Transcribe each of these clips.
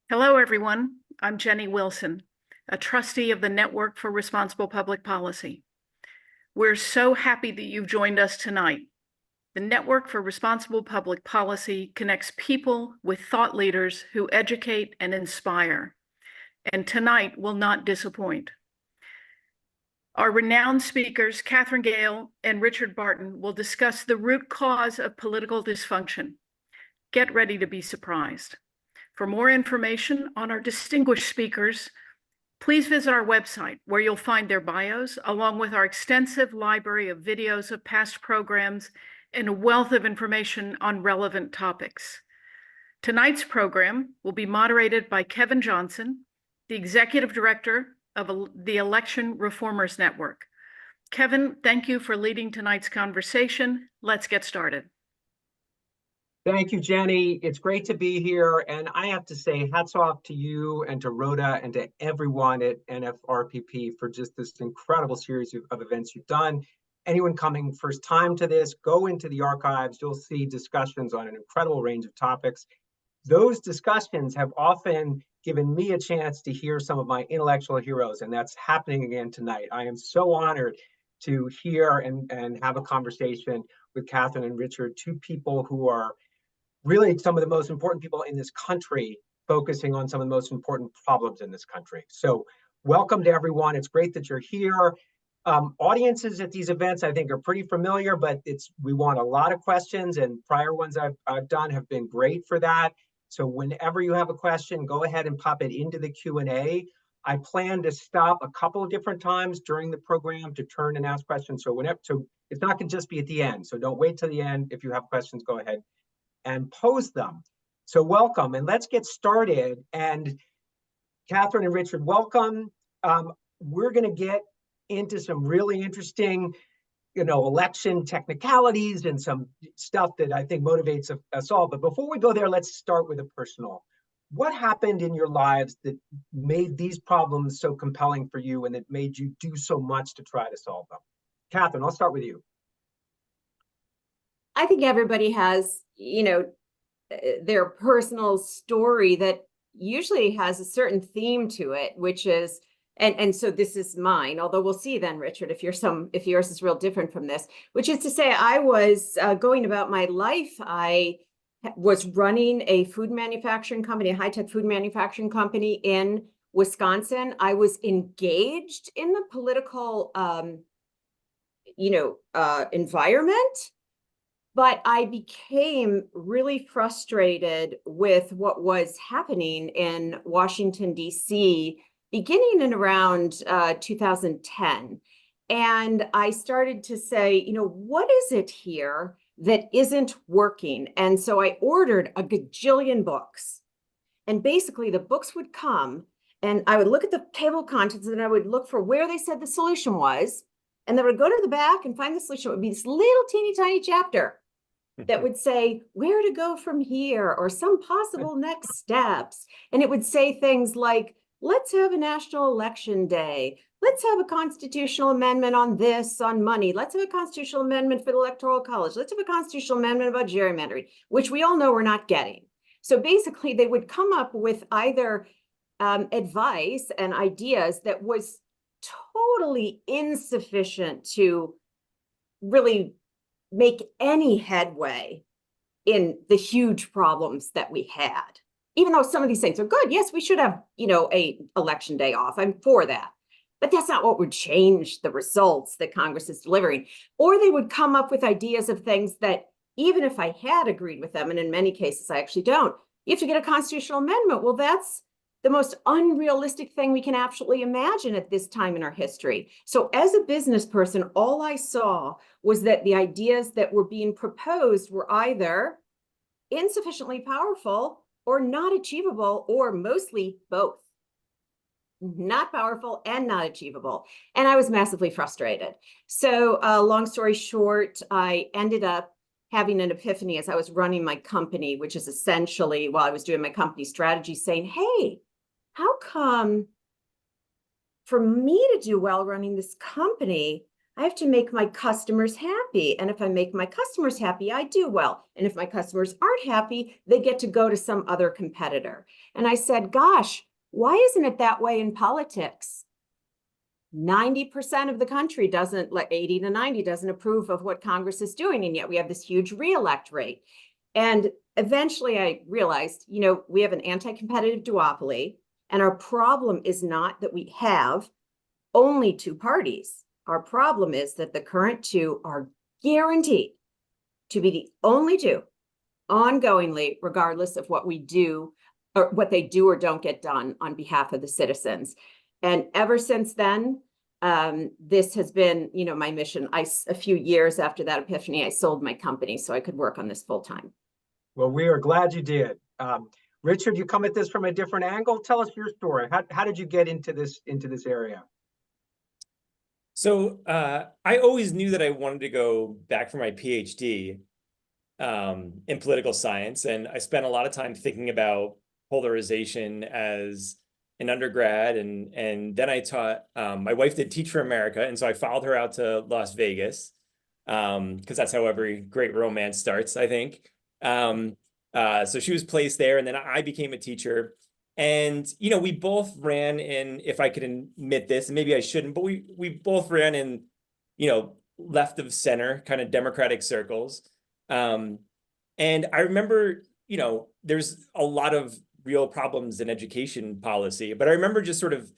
Hello, everyone. I'm Jenny Wilson, a trustee of the Network for Responsible Public Policy. We're so happy that you've joined us tonight. The Network for Responsible Public Policy connects people with thought leaders who educate and inspire, and tonight will not disappoint. Our renowned speakers, Katherine Gehl and Richard Barton, will discuss the root cause of political dysfunction. Get ready to be surprised. For more information on our distinguished speakers, please visit our website where you'll find their bios, along with our extensive library of videos of past programs and a wealth of information on relevant topics. Tonight's program will be moderated by Kevin Johnson, the Executive Director of the Election Reformers Network. Kevin, thank you for leading tonight's conversation. Let's get started. Thank you, Jenny. It's great to be here. And I have to say, hats off to you and to Rhoda and to everyone at NFRPP for just this incredible series of events you've done. Anyone coming first time to this, go into the archives. You'll see discussions on an incredible range of topics. Those discussions have often given me a chance to hear some of my intellectual heroes, and that's happening again tonight. I am so honored to hear and have a conversation with Katherine and Richard, two people who are really some of the most important people in this country, focusing on some of the most important problems in this country. So welcome to everyone. It's great that you're here. Audiences at these events, I think, are pretty familiar, but we want a lot of questions, and prior ones I've done have been great for that. So whenever you have a question, go ahead and pop it into the Q&A. I plan to stop a couple of different times during the program to turn and ask questions. So it's not going to just be at the end. So don't wait till the end. If you have questions, go ahead and pose them. So welcome, and let's get started. And Katherine and Richard, welcome. We're going to get into some really interesting, election technicalities and some stuff that I think motivates us all. But before we go there, let's start with a personal. What happened in your lives that made these problems so compelling for you and that made you do so much to try to solve them? Katherine, I'll start with you. I think everybody has, their personal story that usually has a certain theme to it, which is, and so this is mine, although we'll see then, Richard, if yours is real different from this, which is to say I was going about my life. I was running a food manufacturing company, a high-tech food manufacturing company in Wisconsin. I was engaged in the political, environment. But I became really frustrated with what was happening in Washington, D.C., beginning in around 2010. And I started to say, what is it here that isn't working? And so I ordered a gajillion books. And basically the books would come and I would look at the table of contents and I would look for where they said the solution was. And then I would go to the back and find the solution. It would be this little teeny tiny chapter that would say where to go from here or some possible next steps. And it would say things like, let's have a national election day. Let's have a constitutional amendment on this, on money. Let's have a constitutional amendment for the electoral college. Let's have a constitutional amendment about gerrymandering, which we all know we're not getting. So basically they would come up with either advice and ideas that was totally insufficient to really make any headway in the huge problems that we had. Even though some of these things are good, yes, we should have, a election day off. I'm for that. But that's not what would change the results that Congress is delivering. Or they would come up with ideas of things that even if I had agreed with them, and in many cases I actually don't, you have to get a constitutional amendment. Well, that's the most unrealistic thing we can absolutely imagine at this time in our history. So as a business person, all I saw was that the ideas that were being proposed were either insufficiently powerful or not achievable, or mostly both. Not powerful and not achievable. And I was massively frustrated. So long story short, I ended up having an epiphany as I was running my company, which is essentially while I was doing my company strategy, saying, hey, how come for me to do well running this company, I have to make my customers happy. And if I make my customers happy, I do well. And if my customers aren't happy, they get to go to some other competitor. And I said, gosh, why isn't it that way in politics? 90% of the country doesn't, like 80 to 90, doesn't approve of what Congress is doing. And yet we have this huge reelect rate. And eventually I realized, we have an anti-competitive duopoly. And our problem is not that we have only two parties. Our problem is that the current two are guaranteed to be the only two ongoingly, regardless of what we do or what they do or don't get done on behalf of the citizens. And ever since then, this has been, my mission. A few years after that epiphany, I sold my company so I could work on this full time. Well, we are glad you did. Richard, you come at this from a different angle. Tell us your story. How did you get into this area? So I always knew that I wanted to go back for my PhD in political science. And I spent a lot of time thinking about polarization as an undergrad. And then I taught, my wife did Teach for America. And so I followed her out to Las Vegas because that's how every great romance starts, I think. So she was placed there, and then I became a teacher. And, we both ran in, if I could admit this, and maybe I shouldn't, but we both ran in, left of center kind of Democratic circles. And I remember, there's a lot of real problems in education policy, but I remember just sort of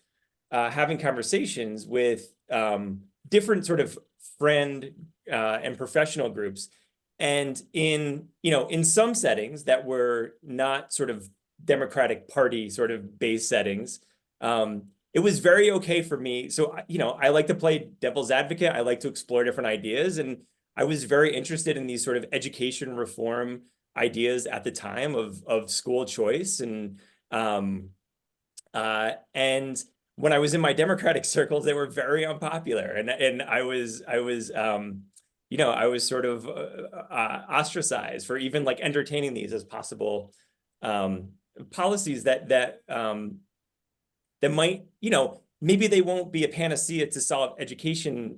having conversations with different sort of friend and professional groups. And in some settings that were not sort of Democratic Party sort of base settings, it was very okay for me. So, I like to play devil's advocate. I like to explore different ideas. And I was very interested in these sort of education reform ideas at the time of school choice. And when I was in my Democratic circles, they were very unpopular. And I was sort of ostracized for even like entertaining these as possible policies that might, maybe they won't be a panacea to solve education,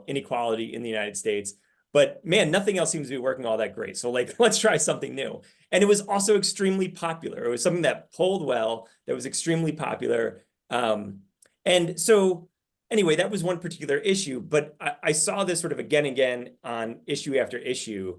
inequality in the United States. But man, nothing else seems to be working all that great. So like, let's try something new. And it was also extremely popular. It was something that polled well, that was extremely popular. And so anyway, that was one particular issue, but I saw this sort of again on issue after issue,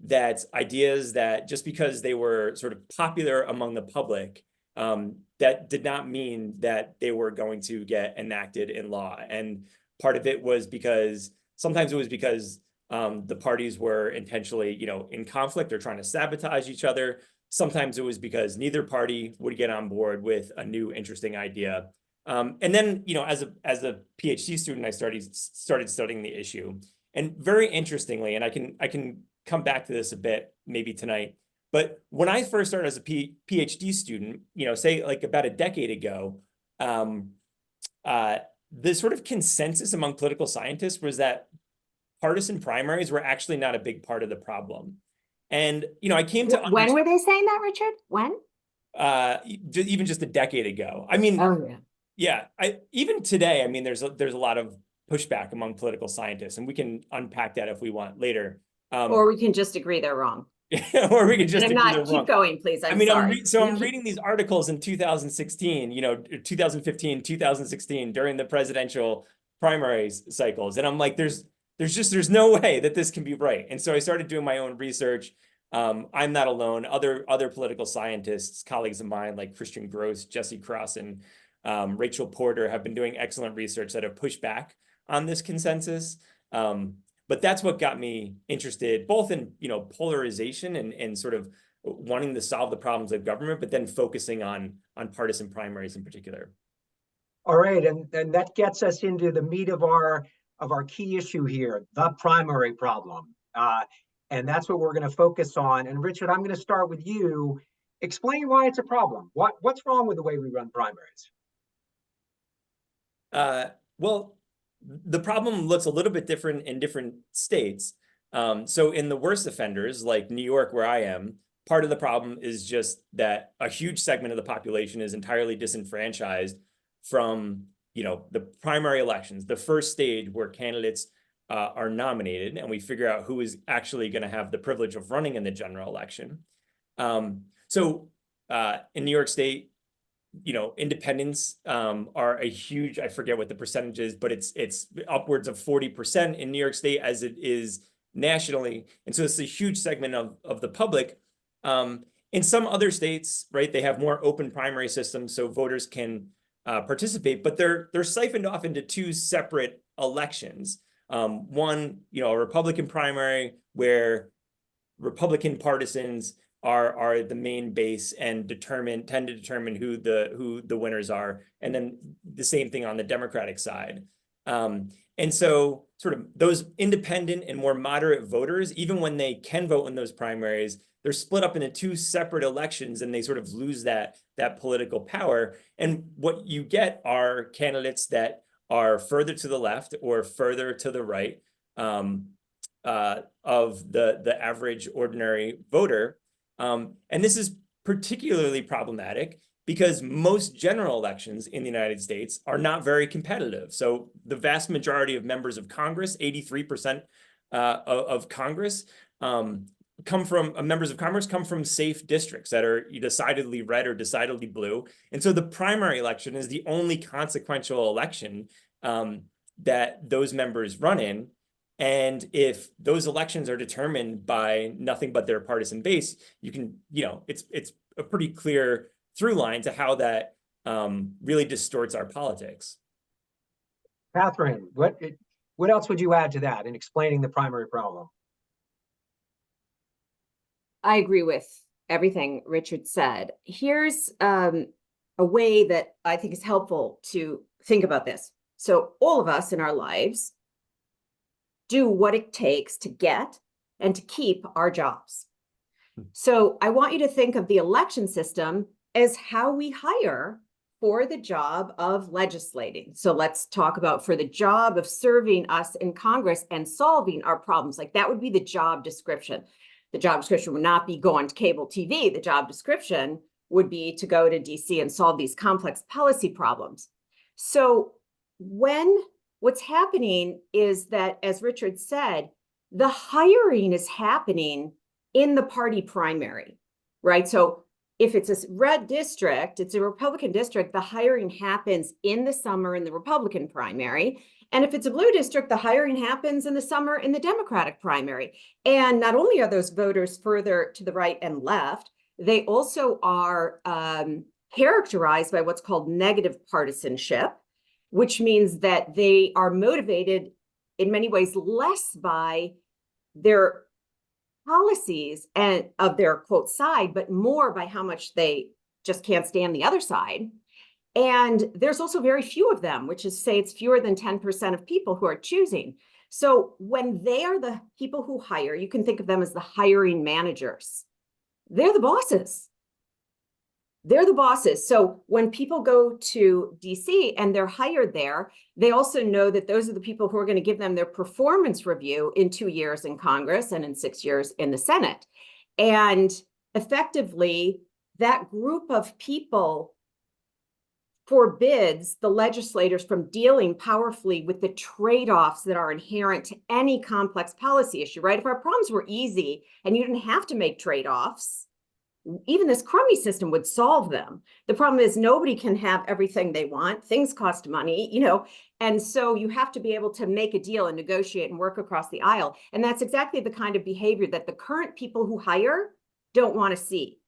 that ideas that just because they were sort of popular among the public, that did not mean that they were going to get enacted in law. And part of it was because sometimes it was because the parties were intentionally, in conflict or trying to sabotage each other. Sometimes it was because neither party would get on board with a new interesting idea. And then, as a PhD student, I started studying the issue. And very interestingly, and I can come back to this a bit maybe tonight, but when I first started as a PhD student, say like about a decade ago, the sort of consensus among political scientists was that partisan primaries were actually not a big part of the problem. And, I came to When were they saying that, Richard? When? Even just a decade ago. I mean, oh, yeah. Even today, I mean, there's a lot of pushback among political scientists, and we can unpack that if we want later. Or we can just agree they're wrong. Or we can just and agree they're wrong. Keep going, please. I'm sorry. I'm reading these articles in 2016, 2015, 2016 during the presidential primaries cycles, and I'm like, there's no way that this can be right. And so I started doing my own research. I'm not alone. Other political scientists, colleagues of mine like Christian Gross, Jesse Cross, and Rachel Porter have been doing excellent research that have pushed back on this consensus. But that's what got me interested, both in polarization and sort of wanting to solve the problems of government, but then focusing on partisan primaries in particular. All right, and that gets us into the meat of our key issue here, the primary problem. And that's what we're going to focus on. And Richard, I'm going to start with you. Explain why it's a problem. What's wrong with the way we run primaries? Well, the problem looks a little bit different in different states. So in the worst offenders, like New York, where I am, part of the problem is just that a huge segment of the population is entirely disenfranchised from, the primary elections, the first stage where candidates are nominated, and we figure out who is actually going to have the privilege of running in the general election. So in New York State, independents are a huge, I forget what the percentage is, but it's upwards of 40% in New York State as it is nationally. And so it's a huge segment of the public. In some other states, right, they have more open primary systems so voters can participate, but they're siphoned off into two separate elections. One, a Republican primary where Republican partisans are the main base and tend to determine who the winners are, and then the same thing on the Democratic side. And so sort of those independent and more moderate voters, even when they can vote in those primaries, they're split up into two separate elections and they sort of lose that political power. And what you get are candidates that are further to the left or further to the right of the average ordinary voter. And this is particularly problematic because most general elections in the United States are not very competitive. So the vast majority of members of Congress, 83% of Congress, members of Congress come from safe districts that are decidedly red or decidedly blue. And so the primary election is the only consequential election that those members run in. And if those elections are determined by nothing but their partisan base, you can, it's a pretty clear through line to how that really distorts our politics. Katherine, what else would you add to that in explaining the primary problem? I agree with everything Richard said. Here's a way that I think is helpful to think about this. So all of us in our lives do what it takes to get and to keep our jobs. So I want you to think of the election system as how we hire for the job of legislating. So let's talk about for the job of serving us in Congress and solving our problems. Like that would be the job description. The job description would not be go on to cable TV. The job description would be to go to DC and solve these complex policy problems. So what's happening is that, as Richard said, the hiring is happening in the party primary, right? So if it's a red district, it's a Republican district, the hiring happens in the summer in the Republican primary. And if it's a blue district, the hiring happens in the summer in the Democratic primary. And not only are those voters further to the right and left, they also are characterized by what's called negative partisanship, which means that they are motivated in many ways less by their policies and of their quote side, but more by how much they just can't stand the other side. And there's also very few of them, which is say it's fewer than 10% of people who are choosing. So when they are the people who hire, you can think of them as the hiring managers. They're the bosses. They're the bosses. So when people go to DC and they're hired there, they also know that those are the people who are going to give them their performance review in 2 years in Congress and in 6 years in the Senate. And effectively, that group of people forbids the legislators from dealing powerfully with the trade-offs that are inherent to any complex policy issue, right? If our problems were easy and you didn't have to make trade-offs, even this crummy system would solve them. The problem is nobody can have everything they want. Things cost money, and so you have to be able to make a deal and negotiate and work across the aisle. And that's exactly the kind of behavior that the current people who hire don't want to see.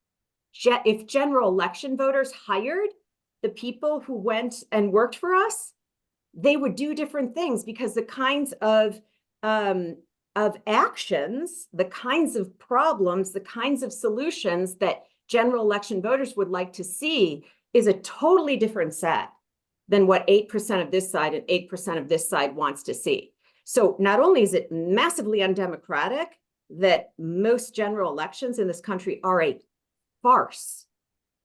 If general election voters hired the people who went and worked for us, they would do different things because the kinds of actions, the kinds of problems, the kinds of solutions that general election voters would like to see is a totally different set than what 8% of this side and 8% of this side wants to see. So not only is it massively undemocratic that most general elections in this country are a farce.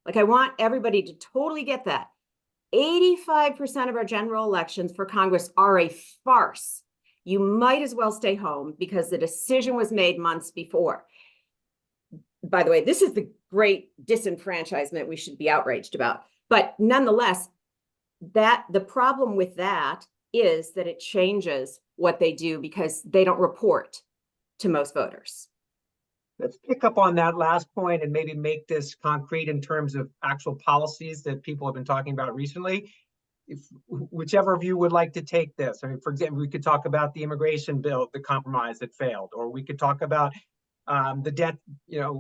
Like I want everybody to totally get that. 85% of our general elections for Congress are a farce. You might as well stay home because the decision was made months before. By the way, this is the great disenfranchisement we should be outraged about. But nonetheless, that the problem with that is that it changes what they do because they don't report to most voters. Let's pick up on that last point and maybe make this concrete in terms of actual policies that people have been talking about recently. If whichever of you would like to take this, I mean, for example, we could talk about the immigration bill, the compromise that failed, or we could talk about the debt,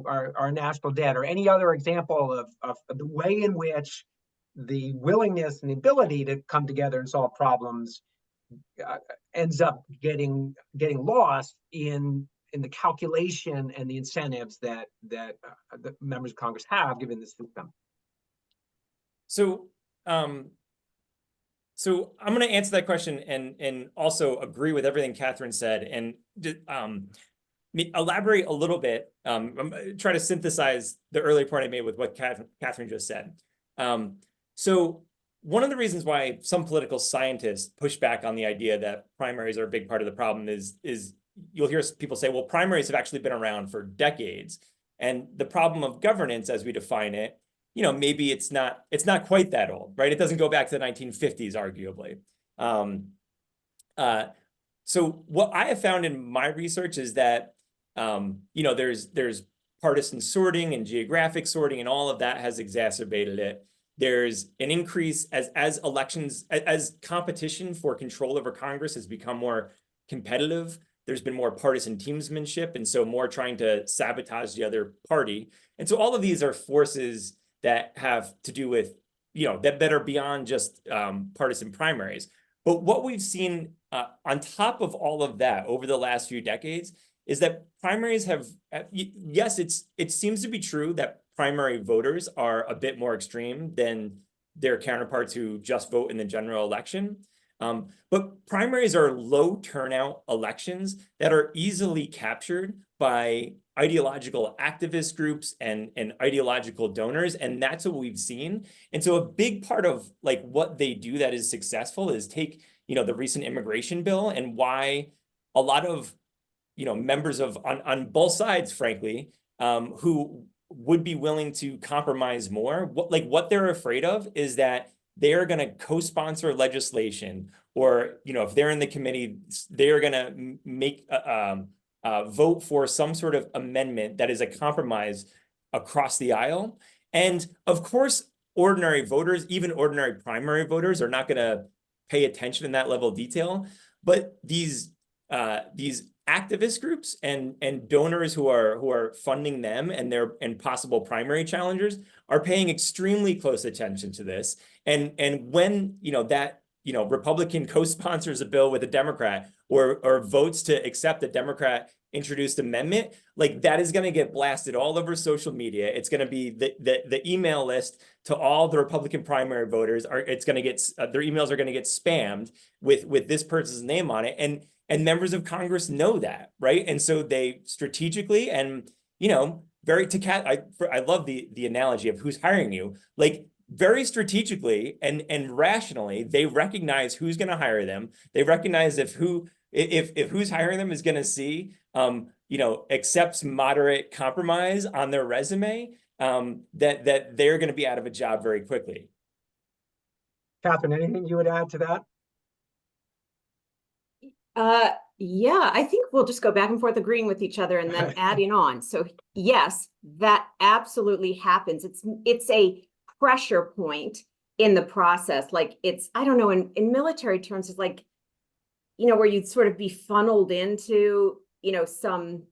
our national debt, or any other example of the way in which the willingness and the ability to come together and solve problems ends up getting lost in the calculation and the incentives that the members of Congress have given this system. So, so I'm going to answer that question and also agree with everything Katherine said, and elaborate a little bit. Try to synthesize the earlier point I made with what Katherine just said. So one of the reasons why some political scientists push back on the idea that primaries are a big part of the problem is you'll hear people say, well, primaries have actually been around for decades, and the problem of governance, as we define it, maybe it's not quite that old, right? It doesn't go back to the 1950s, arguably. So what I have found in my research is that there's partisan sorting and geographic sorting, and all of that has exacerbated it. There's an increase as elections, as competition for control over Congress has become more competitive. There's been more partisan teamsmanship, and so more trying to sabotage the other party. And so all of these are forces that have to do with, that are beyond just partisan primaries. But what we've seen on top of all of that over the last few decades is that primaries have, yes, it seems to be true that primary voters are a bit more extreme than their counterparts who just vote in the general election. But primaries are low turnout elections that are easily captured by ideological activist groups and ideological donors, and that's what we've seen. And so a big part of what they do that is successful is take the recent immigration bill, and why a lot of members of on both sides, frankly, who would be willing to compromise more. What they're afraid of is that they are going to co-sponsor legislation, or if they're in the committee, they are going to make vote for some sort of amendment that is a compromise across the aisle. And of course, ordinary voters, even ordinary primary voters, are not going to pay attention in that level of detail. But these activist groups and donors who are funding them and possible primary challengers are paying extremely close attention to this. And when that Republican co-sponsors a bill with a Democrat, or votes to accept a Democrat introduced amendment, that is going to get blasted all over social media. It's going to be the email list to all the Republican primary voters. It's going to get their emails are going to get spammed with this person's name on it, and members of Congress know that, right? And so they strategically and I love the analogy of who's hiring you, very strategically and rationally, they recognize who's going to hire them. They recognize if who's hiring them is going to see, accepts moderate compromise on their resume, that they're going to be out of a job very quickly. Katherine, anything you would add to that? Yeah, I think we'll just go back and forth agreeing with each other and then adding on. So yes, that absolutely happens. It's a pressure point in the process. It's, I don't know, in military terms, it's where you'd sort of be funneled into, some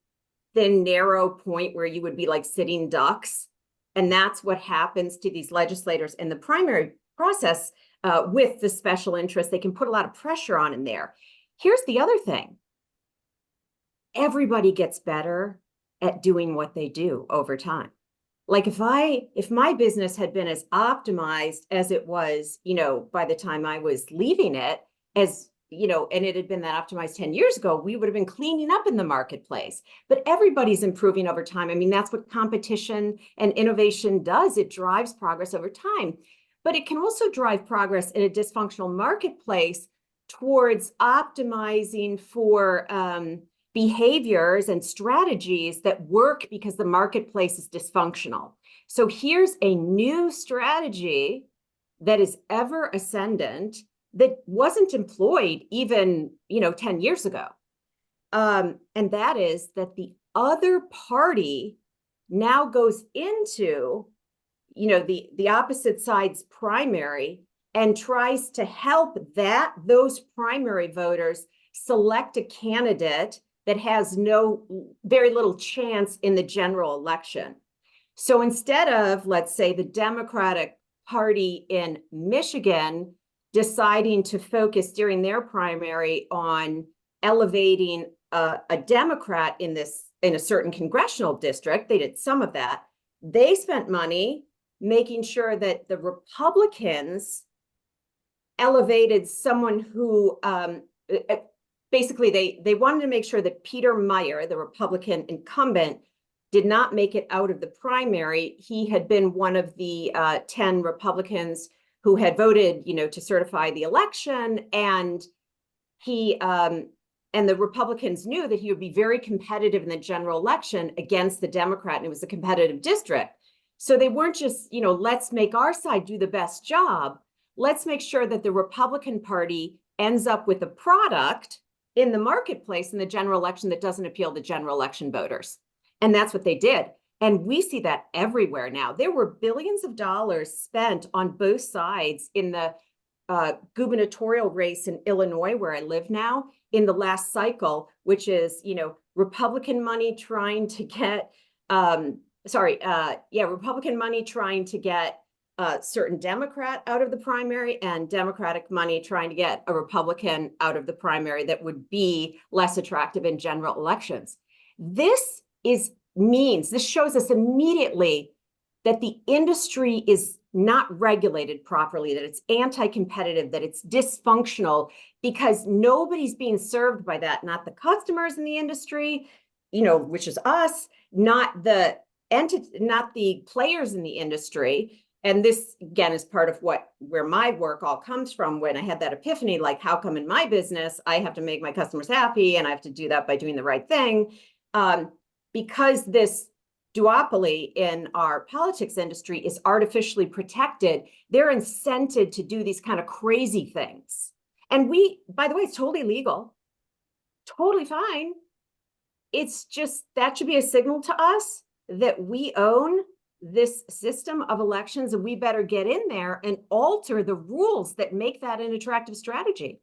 thin, narrow point where you would be sitting ducks. And that's what happens to these legislators in the primary process with the special interest. They can put a lot of pressure on in there. Here's the other thing. Everybody gets better at doing what they do over time. If my business had been as optimized as it was, by the time I was leaving it, and it had been that optimized 10 years ago, we would have been cleaning up in the marketplace. But everybody's improving over time. I mean, that's what competition and innovation does. It drives progress over time. But it can also drive progress in a dysfunctional marketplace towards optimizing for behaviors and strategies that work because the marketplace is dysfunctional. So here's a new strategy that is ever ascendant that wasn't employed even, 10 years ago. And that is that the other party now goes into, the opposite side's primary and tries to help those primary voters select a candidate that has very little chance in the general election. So instead of, let's say, the Democratic Party in Michigan deciding to focus during their primary on elevating a Democrat in a certain congressional district, they did some of that. They spent money making sure that the Republicans elevated someone who basically they wanted to make sure that Peter Meyer, the Republican incumbent, did not make it out of the primary. He had been one of the 10 Republicans who had voted, to certify the election, and the Republicans knew that he would be very competitive in the general election against the Democrat, and it was a competitive district. So they weren't just, let's make our side do the best job. Let's make sure that the Republican Party ends up with a product in the marketplace in the general election that doesn't appeal to general election voters. And that's what they did. And we see that everywhere now. There were billions of dollars spent on both sides in the gubernatorial race in Illinois, where I live now, in the last cycle, which is, Republican money trying to get, Republican money trying to get a certain Democrat out of the primary, and Democratic money trying to get a Republican out of the primary that would be less attractive in general elections. This shows us immediately that the industry is not regulated properly, that it's anti-competitive, that it's dysfunctional, because nobody's being served by that, not the customers in the industry, which is us, not the players in the industry. And this, again, is part of where my work all comes from, when I had that epiphany, like, how come in my business, I have to make my customers happy, and I have to do that by doing the right thing? Because this duopoly in our politics industry is artificially protected, they're incented to do these kind of crazy things. And by the way, it's totally legal, totally fine. It's just, that should be a signal to us that we own this system of elections, and we better get in there and alter the rules that make that an attractive strategy.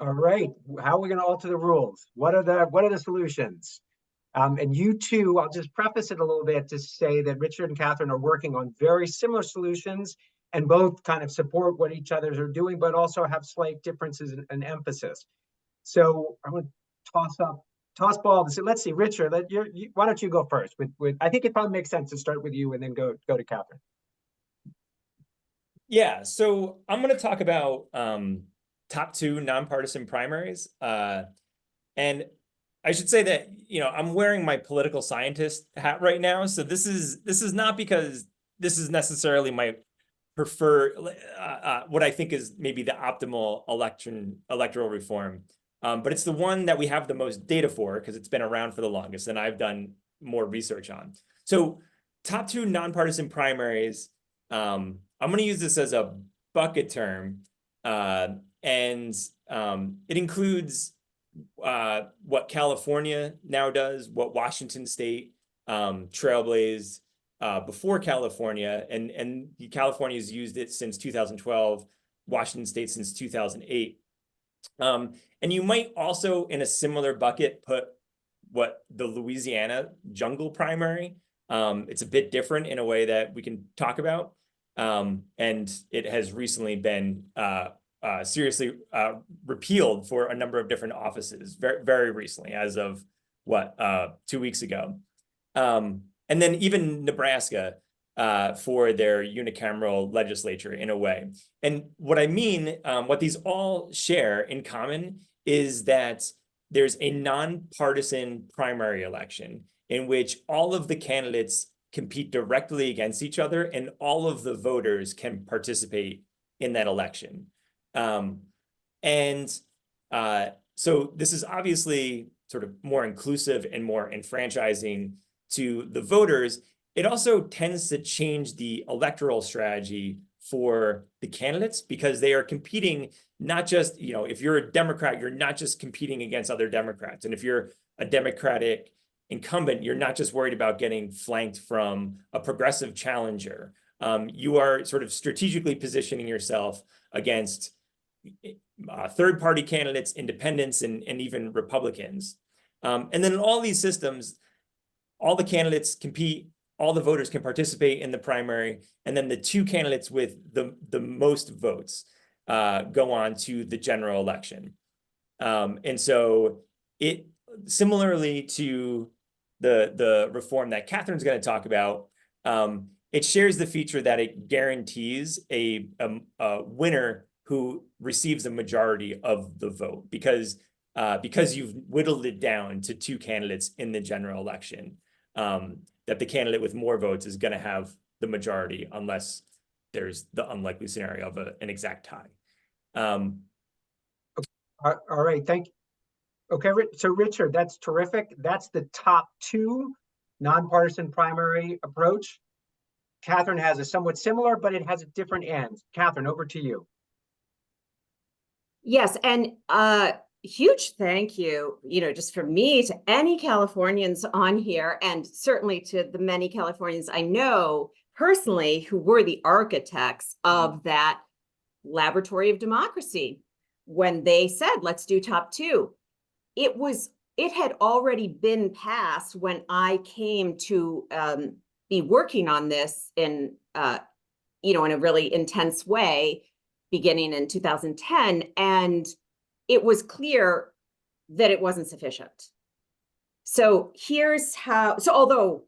All right, how are we going to alter the rules? What are the solutions? And you two, I'll just preface it a little bit to say that Richard and Katherine are working on very similar solutions, and both kind of support what each other are doing, but also have slight differences in emphasis. So I'm going to toss ball. Let's see, Richard, why don't you go first? I think it probably makes sense to start with you and then go to Katherine. Yeah, so I'm going to talk about top 2 nonpartisan primaries. And I should say that, I'm wearing my political scientist hat right now. So this is not because this is necessarily my preferred, what I think is maybe the optimal electoral reform. But it's the one that we have the most data for, because it's been around for the longest and I've done more research on. So top 2 nonpartisan primaries, I'm going to use this as a bucket term, and it includes what California now does, what Washington State trailblazed before California, and California has used it since 2012, Washington State since 2008. And you might also, in a similar bucket, put what the Louisiana jungle primary. It's a bit different in a way that we can talk about. And it has recently been seriously repealed for a number of different offices, very, very recently, as of 2 weeks ago. And then even Nebraska for their unicameral legislature in a way. And what I mean, what these all share in common is that there's a nonpartisan primary election in which all of the candidates compete directly against each other and all of the voters can participate in that election. So this is obviously sort of more inclusive and more enfranchising to the voters. It also tends to change the electoral strategy for the candidates, because they are competing not just, if you're a Democrat, you're not just competing against other Democrats. And if you're a Democratic incumbent, you're not just worried about getting flanked from a progressive challenger. You are sort of strategically positioning yourself against third-party candidates, independents, and even Republicans. And then in all these systems, all the candidates compete, all the voters can participate in the primary, and then the two candidates with the most votes go on to the general election. And so it, similarly to the reform that Catherine's going to talk about, it shares the feature that it guarantees a winner who receives a majority of the vote, because you've whittled it down to two candidates in the general election, that the candidate with more votes is going to have the majority unless there's the unlikely scenario of an exact tie. All right, thank you. Okay, so Richard, that's terrific. That's the top two nonpartisan primary approach. Katherine has a somewhat similar, but it has a different end. Katherine, over to you. Yes, and huge thank you, just from me to any Californians on here, and certainly to the many Californians I know personally who were the architects of that laboratory of democracy. When they said, let's do top two, it had already been passed when I came to be working on this in a really intense way, beginning in 2010, and it was clear that it wasn't sufficient. So here's how, although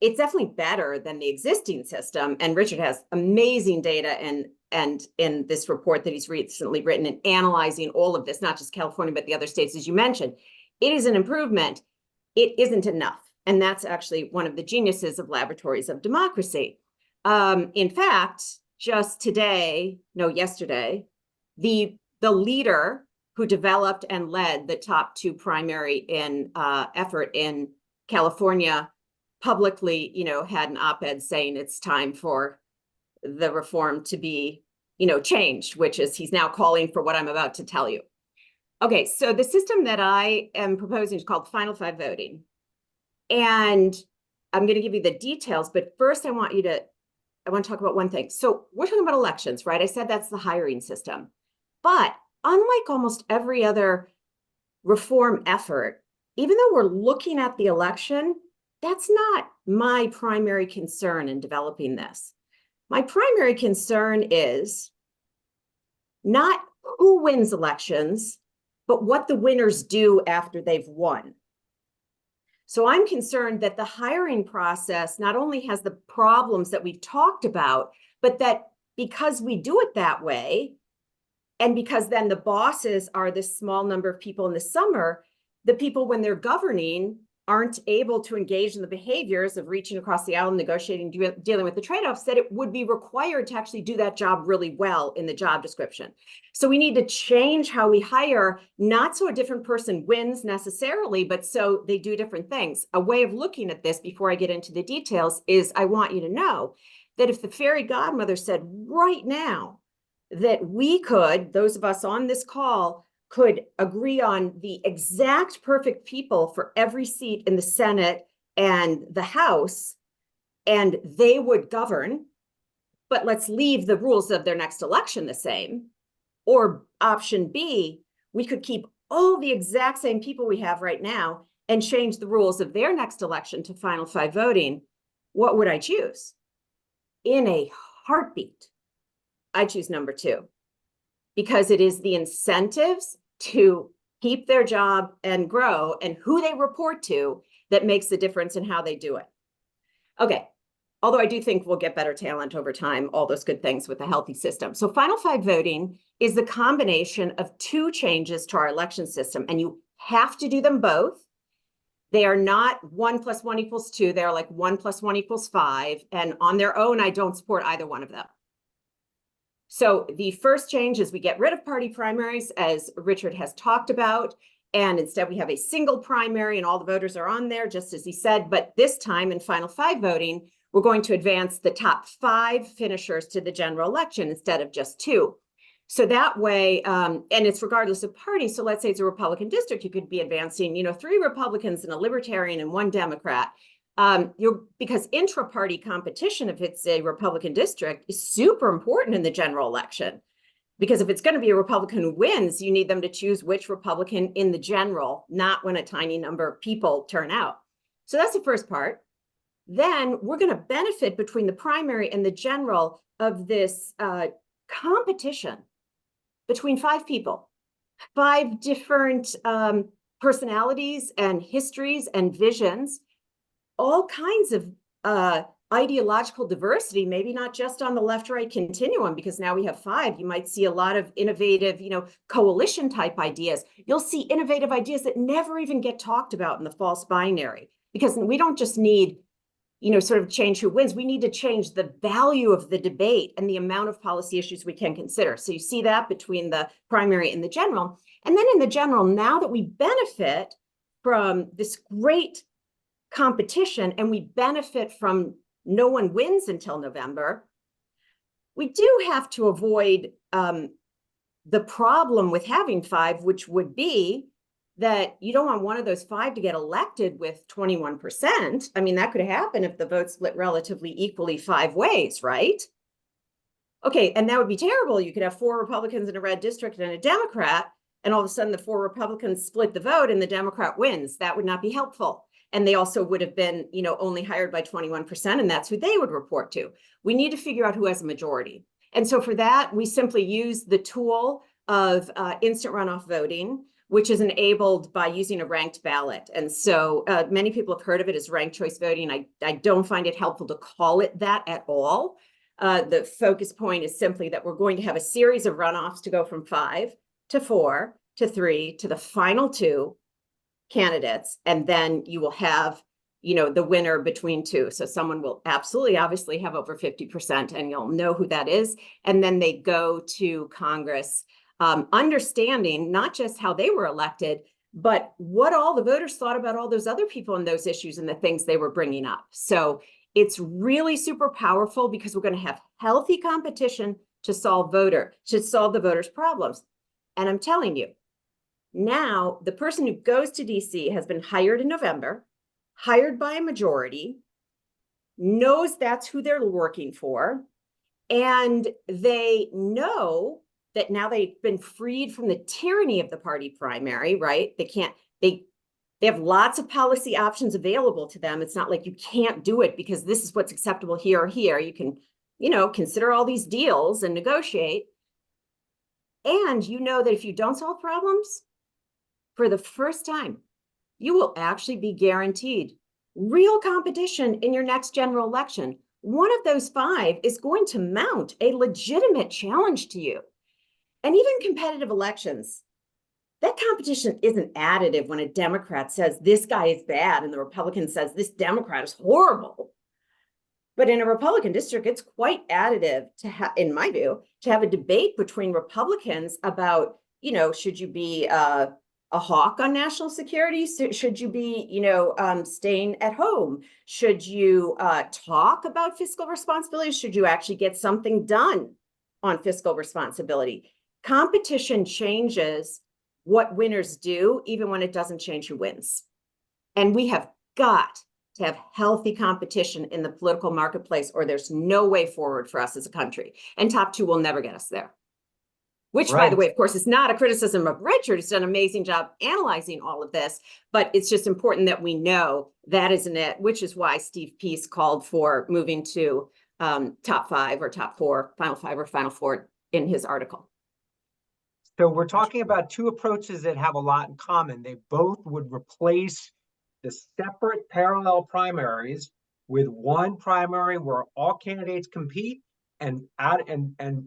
it's definitely better than the existing system, and Richard has amazing data and in this report that he's recently written and analyzing all of this, not just California, but the other states, as you mentioned, it is an improvement. It isn't enough. And that's actually one of the geniuses of laboratories of democracy. In fact, just yesterday, the leader who developed and led the top two primary effort in California publicly, had an op-ed saying it's time for the reform to be, changed, which is he's now calling for what I'm about to tell you. Okay, so the system that I am proposing is called Final Five voting. And I'm going to give you the details, but first I want to talk about one thing. So we're talking about elections, right? I said that's the hiring system. But unlike almost every other reform effort, even though we're looking at the election, that's not my primary concern in developing this. My primary concern is not who wins elections, but what the winners do after they've won. So I'm concerned that the hiring process not only has the problems that we've talked about, but that because we do it that way, and because then the bosses are this small number of people in the summer, the people when they're governing aren't able to engage in the behaviors of reaching across the aisle, negotiating, dealing with the trade-offs that it would be required to actually do that job really well in the job description. So we need to change how we hire, not so a different person wins necessarily, but so they do different things. A way of looking at this before I get into the details is I want you to know that if the fairy godmother said right now that we could, those of us on this call, could agree on the exact perfect people for every seat in the Senate and the House, and they would govern, but let's leave the rules of their next election the same. Or option B, we could keep all the exact same people we have right now and change the rules of their next election to Final Five voting. What would I choose? In a heartbeat, I choose number two, because it is the incentives to keep their job and grow and who they report to that makes the difference in how they do it. Okay, although I do think we'll get better talent over time, all those good things with a healthy system. So Final Five voting is the combination of two changes to our election system, and you have to do them both. They are not 1 + 1 = 2. They're like 1 + 1 = 5. And on their own, I don't support either one of them. So the first change is we get rid of party primaries, as Richard has talked about, and instead we have a single primary and all the voters are on there, just as he said. But this time in Final Five voting, we're going to advance the top 5 finishers to the general election instead of just 2. So that way, and it's regardless of party. So let's say it's a Republican district, you could be advancing, 3 Republicans and a Libertarian and 1 Democrat. Because intra-party competition, if it's a Republican district, is super important in the general election. Because if it's going to be a Republican who wins, you need them to choose which Republican in the general, not when a tiny number of people turn out. So that's the first part. Then we're going to benefit between the primary and the general of this competition between 5 people, 5 different personalities and histories and visions, all kinds of ideological diversity, maybe not just on the left-right continuum, because now we have 5. You might see a lot of innovative, coalition type ideas. You'll see innovative ideas that never even get talked about in the false binary, because we don't just need, sort of change who wins. We need to change the value of the debate and the amount of policy issues we can consider. So you see that between the primary and the general. And then in the general, now that we benefit from this great competition and we benefit from no one wins until November, we do have to avoid the problem with having 5, which would be that you don't want one of those 5 to get elected with 21%. I mean, that could happen if the vote split relatively equally 5 ways, right? Okay, and that would be terrible. You could have 4 Republicans in a red district and a Democrat, and all of a sudden the 4 Republicans split the vote and the Democrat wins. That would not be helpful. And they also would have been, only hired by 21%, and that's who they would report to. We need to figure out who has a majority. And so for that, we simply use the tool of instant runoff voting, which is enabled by using a ranked ballot. And so many people have heard of it as ranked choice voting. I don't find it helpful to call it that at all. The focus point is simply that we're going to have a series of runoffs to go from 5 to 4 to 3 to the final 2 candidates. And then you will have, the winner between 2. So someone will absolutely, obviously have over 50%, and you'll know who that is. And then they go to Congress, understanding not just how they were elected, but what all the voters thought about all those other people and those issues and the things they were bringing up. So it's really super powerful because we're going to have healthy competition to solve the voters' problems. And I'm telling you, now the person who goes to DC has been hired in November, hired by a majority, knows that's who they're working for, and they know that now they've been freed from the tyranny of the party primary, right? They have lots of policy options available to them. It's not like you can't do it because this is what's acceptable here or here. You can, consider all these deals and negotiate. And you know that if you don't solve problems, for the first time, you will actually be guaranteed real competition in your next general election. One of those 5 is going to mount a legitimate challenge to you. And even competitive elections, that competition isn't additive when a Democrat says this guy is bad and the Republican says this Democrat is horrible. But in a Republican district, it's quite additive in my view, to have a debate between Republicans about, should you be a hawk on national security? Should you be, staying at home? Should you talk about fiscal responsibility? Should you actually get something done on fiscal responsibility? Competition changes what winners do, even when it doesn't change who wins. And we have got to have healthy competition in the political marketplace, or there's no way forward for us as a country. And top 2 will never get us there. Which, by the way, of course, is not a criticism of Richard. He's done an amazing job analyzing all of this, but it's just important that we know that isn't it, which is why Steve Peace called for moving to top 5 or top 4, final 5 or final 4 in his article. So we're talking about 2 approaches that have a lot in common. They both would replace the separate parallel primaries with one primary where all candidates compete and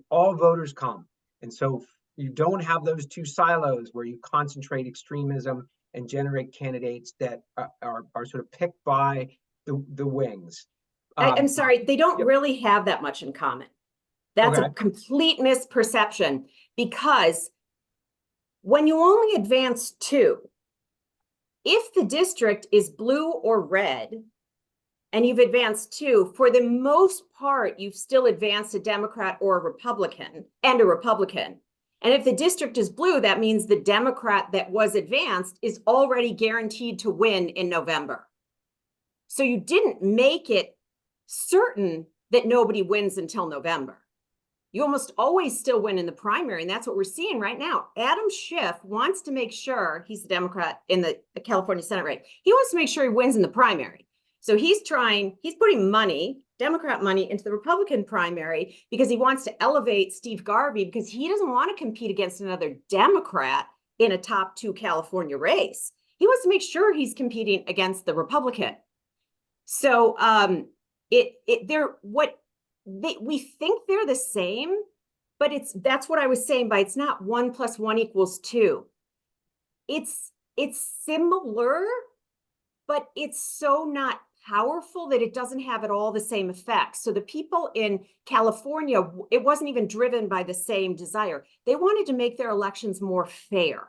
all voters come. And so you don't have those 2 silos where you concentrate extremism and generate candidates that are sort of picked by the wings. I'm sorry, they don't really have that much in common. That's a complete misperception, because when you only advance 2, if the district is blue or red, and you've advanced 2. For the most part, you've still advanced a Democrat or a Republican and a Republican. And if the district is blue, that means the Democrat that was advanced is already guaranteed to win in November. So you didn't make it certain that nobody wins until November. You almost always still win in the primary, and that's what we're seeing right now. Adam Schiff wants to make sure, he's the Democrat in the California Senate race, he wants to make sure he wins in the primary. So he's putting money, Democrat money, into the Republican primary because he wants to elevate Steve Garvey because he doesn't want to compete against another Democrat in a top 2 California race. He wants to make sure he's competing against the Republican. So we think they're the same, but that's what I was saying by it's not 1 + 1 = 2. It's similar, but it's so not powerful that it doesn't have at all the same effects. So the people in California, it wasn't even driven by the same desire. They wanted to make their elections more fair.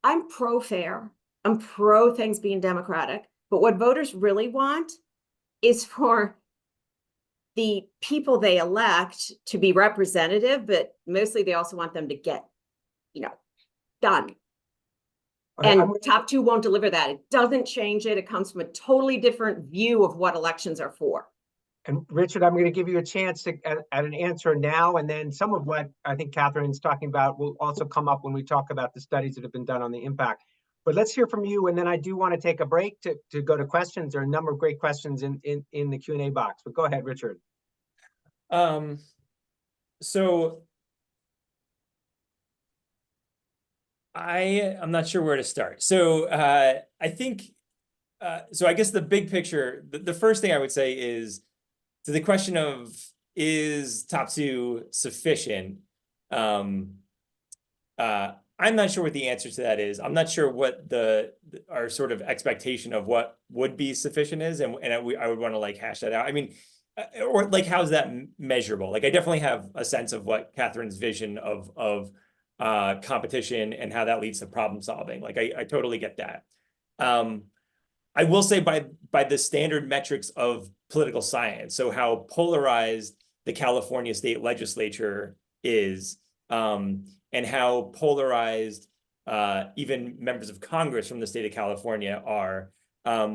I'm pro-fair. I'm pro things being democratic. But what voters really want is for the people they elect to be representative, but mostly they also want them to get, done. And top 2 won't deliver that. It doesn't change it. It comes from a totally different view of what elections are for. And Richard, I'm going to give you a chance to at an answer now, and then some of what I think Catherine's talking about will also come up when we talk about the studies that have been done on the impact. But let's hear from you, and then I do want to take a break to go to questions. There are a number of great questions in the Q&A box, but go ahead, Richard. So I'm not sure where to start. So I think, so I guess the big picture, the first thing I would say is to the question of, is top 2 sufficient? I'm not sure what the answer to that is. I'm not sure what our sort of expectation of what would be sufficient is, and I would want to like hash that out. I mean, or like, how's that measurable? Like, I definitely have a sense of what Catherine's vision of competition and how that leads to problem solving. Like, I totally get that. I will say by the standard metrics of political science, so how polarized the California state legislature is, and how polarized even members of Congress from the state of California are,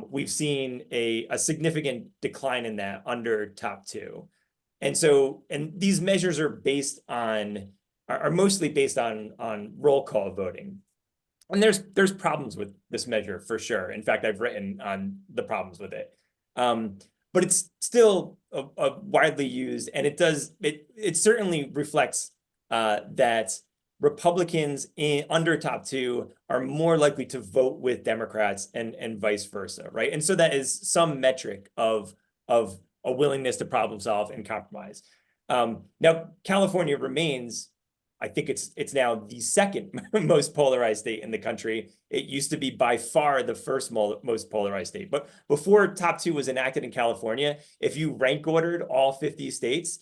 we've seen a significant decline in that under top 2. And these measures are mostly based on roll call voting. And there's problems with this measure for sure. In fact, I've written on the problems with it. But it's still widely used, and it certainly reflects that Republicans under top 2 are more likely to vote with Democrats and vice versa, right? And so that is some metric of a willingness to problem solve and compromise. Now, California remains, I think it's now the second most polarized state in the country. It used to be by far the first most polarized state. But before top 2 was enacted in California, if you rank ordered all 50 states,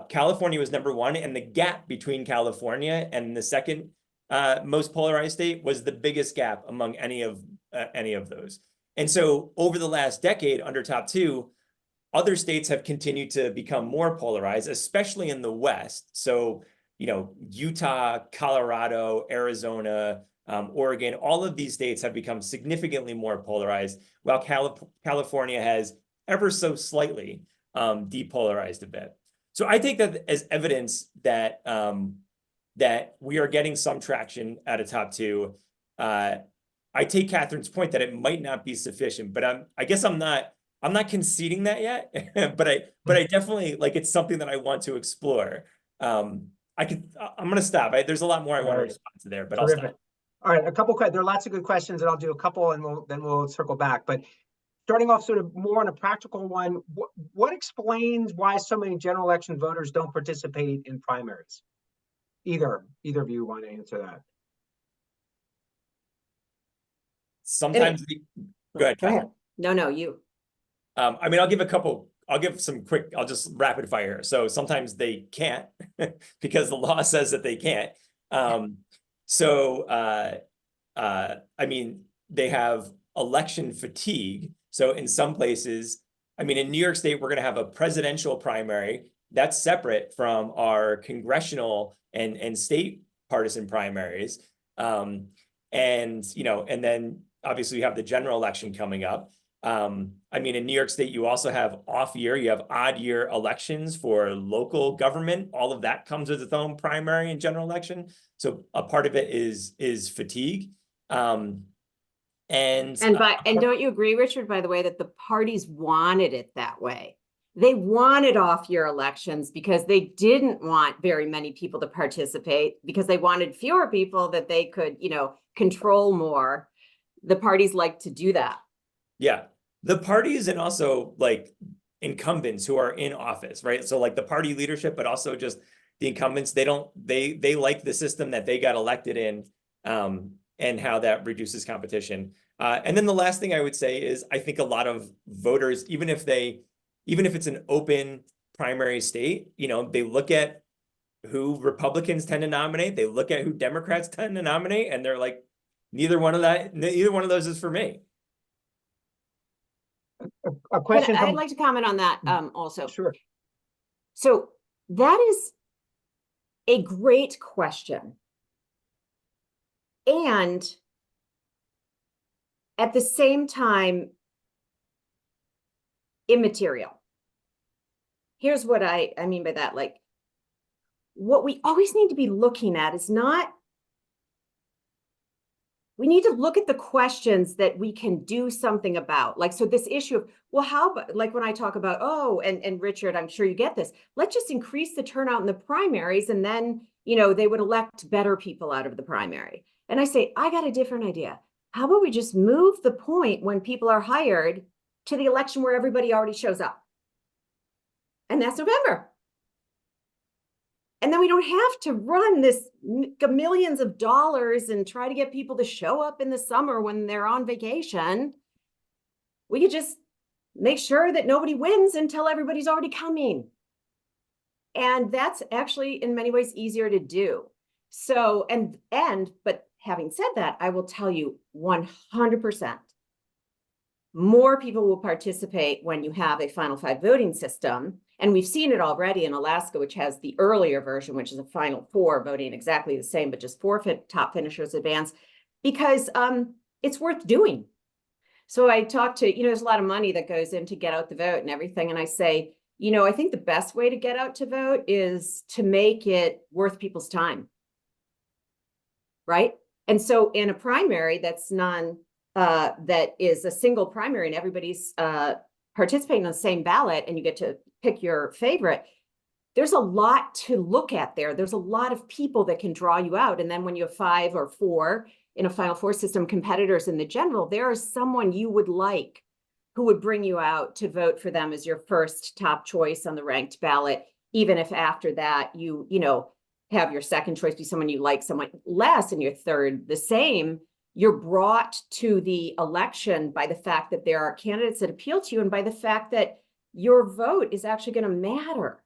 California was number 1, and the gap between California and the second most polarized state was the biggest gap among any of those. And so over the last decade under top 2, other states have continued to become more polarized, especially in the West. So, Utah, Colorado, Arizona, Oregon, all of these states have become significantly more polarized, while California has ever so slightly depolarized a bit. So I take that as evidence that that we are getting some traction at a top 2. I take Catherine's point that it might not be sufficient, but I guess I'm not conceding that yet. but I definitely, like, it's something that I want to explore. I'm going to stop. There's a lot more I want to respond to there, but I'll stop. All right, a couple questions. There are lots of good questions, and I'll do a couple, and then we'll circle back. But starting off sort of more on a practical one, what explains why so many general election voters don't participate in primaries? Either of you want to answer that? Sometimes, go ahead, Catherine. No, you. I mean, I'll give some quick, I'll just rapid fire. So sometimes they can't because the law says that they can't. I mean, they have election fatigue. So in some places, I mean, in New York State, we're going to have a presidential primary that's separate from our congressional and state partisan primaries. And, you know, and then obviously you have the general election coming up. I mean, in New York State, you also have off year, you have odd year elections for local government. All of that comes with its own primary and general election. So a part of it is fatigue. And don't you agree, Richard, by the way, that the parties wanted it that way? They wanted off-year elections because they didn't want very many people to participate, because they wanted fewer people that they could, you know, control more. The parties like to do that. Yeah, the parties and also like incumbents who are in office, right? So like the party leadership, but also just the incumbents, they like the system that they got elected in, and how that reduces competition. And then the last thing I would say is I think a lot of voters, even if it's an open primary state, you know, they look at who Republicans tend to nominate, they look at who Democrats tend to nominate, and they're like, neither one of those is for me. A question I'd like to comment on that also. Sure. So that is a great question. And at the same time, immaterial. Here's what I mean by that. Like, what we always need to be looking at is not, we need to look at the questions that we can do something about. Like, so this issue of, well, how about, like when I talk about, oh, and Richard, I'm sure you get this, let's just increase the turnout in the primaries, and then, you know, they would elect better people out of the primary. And I say, I got a different idea. How about we just move the point when people are hired to the election where everybody already shows up? And that's November. And then we don't have to run this millions of dollars and try to get people to show up in the summer when they're on vacation. We could just make sure that nobody wins until everybody's already coming. And that's actually in many ways easier to do. So, but having said that, I will tell you 100% more people will participate when you have a final five voting system. And we've seen it already in Alaska, which has the earlier version, which is a final four voting exactly the same, but just four top finishers advance, because it's worth doing. So I talk to, you know, there's a lot of money that goes in to get out the vote and everything. And I say, you know, I think the best way to get out to vote is to make it worth people's time. Right? And so in a primary that's that is a single primary and everybody's participating on the same ballot and you get to pick your favorite, there's a lot to look at there. There's a lot of people that can draw you out. And then when you have 5 or 4 in a final four system competitors in the general, there is someone you would like who would bring you out to vote for them as your first top choice on the ranked ballot, even if after that you know, have your second choice be someone you like, someone less, and your third the same. You're brought to the election by the fact that there are candidates that appeal to you and by the fact that your vote is actually going to matter.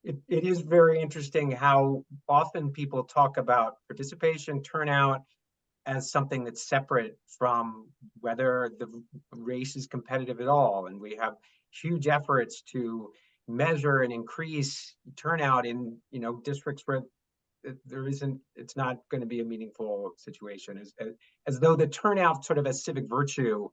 It is very interesting how often people talk about participation, turnout as something that's separate from whether the race is competitive at all. And we have huge efforts to measure and increase turnout in, you know, districts where it's not going to be a meaningful situation, as though the turnout sort of as civic virtue.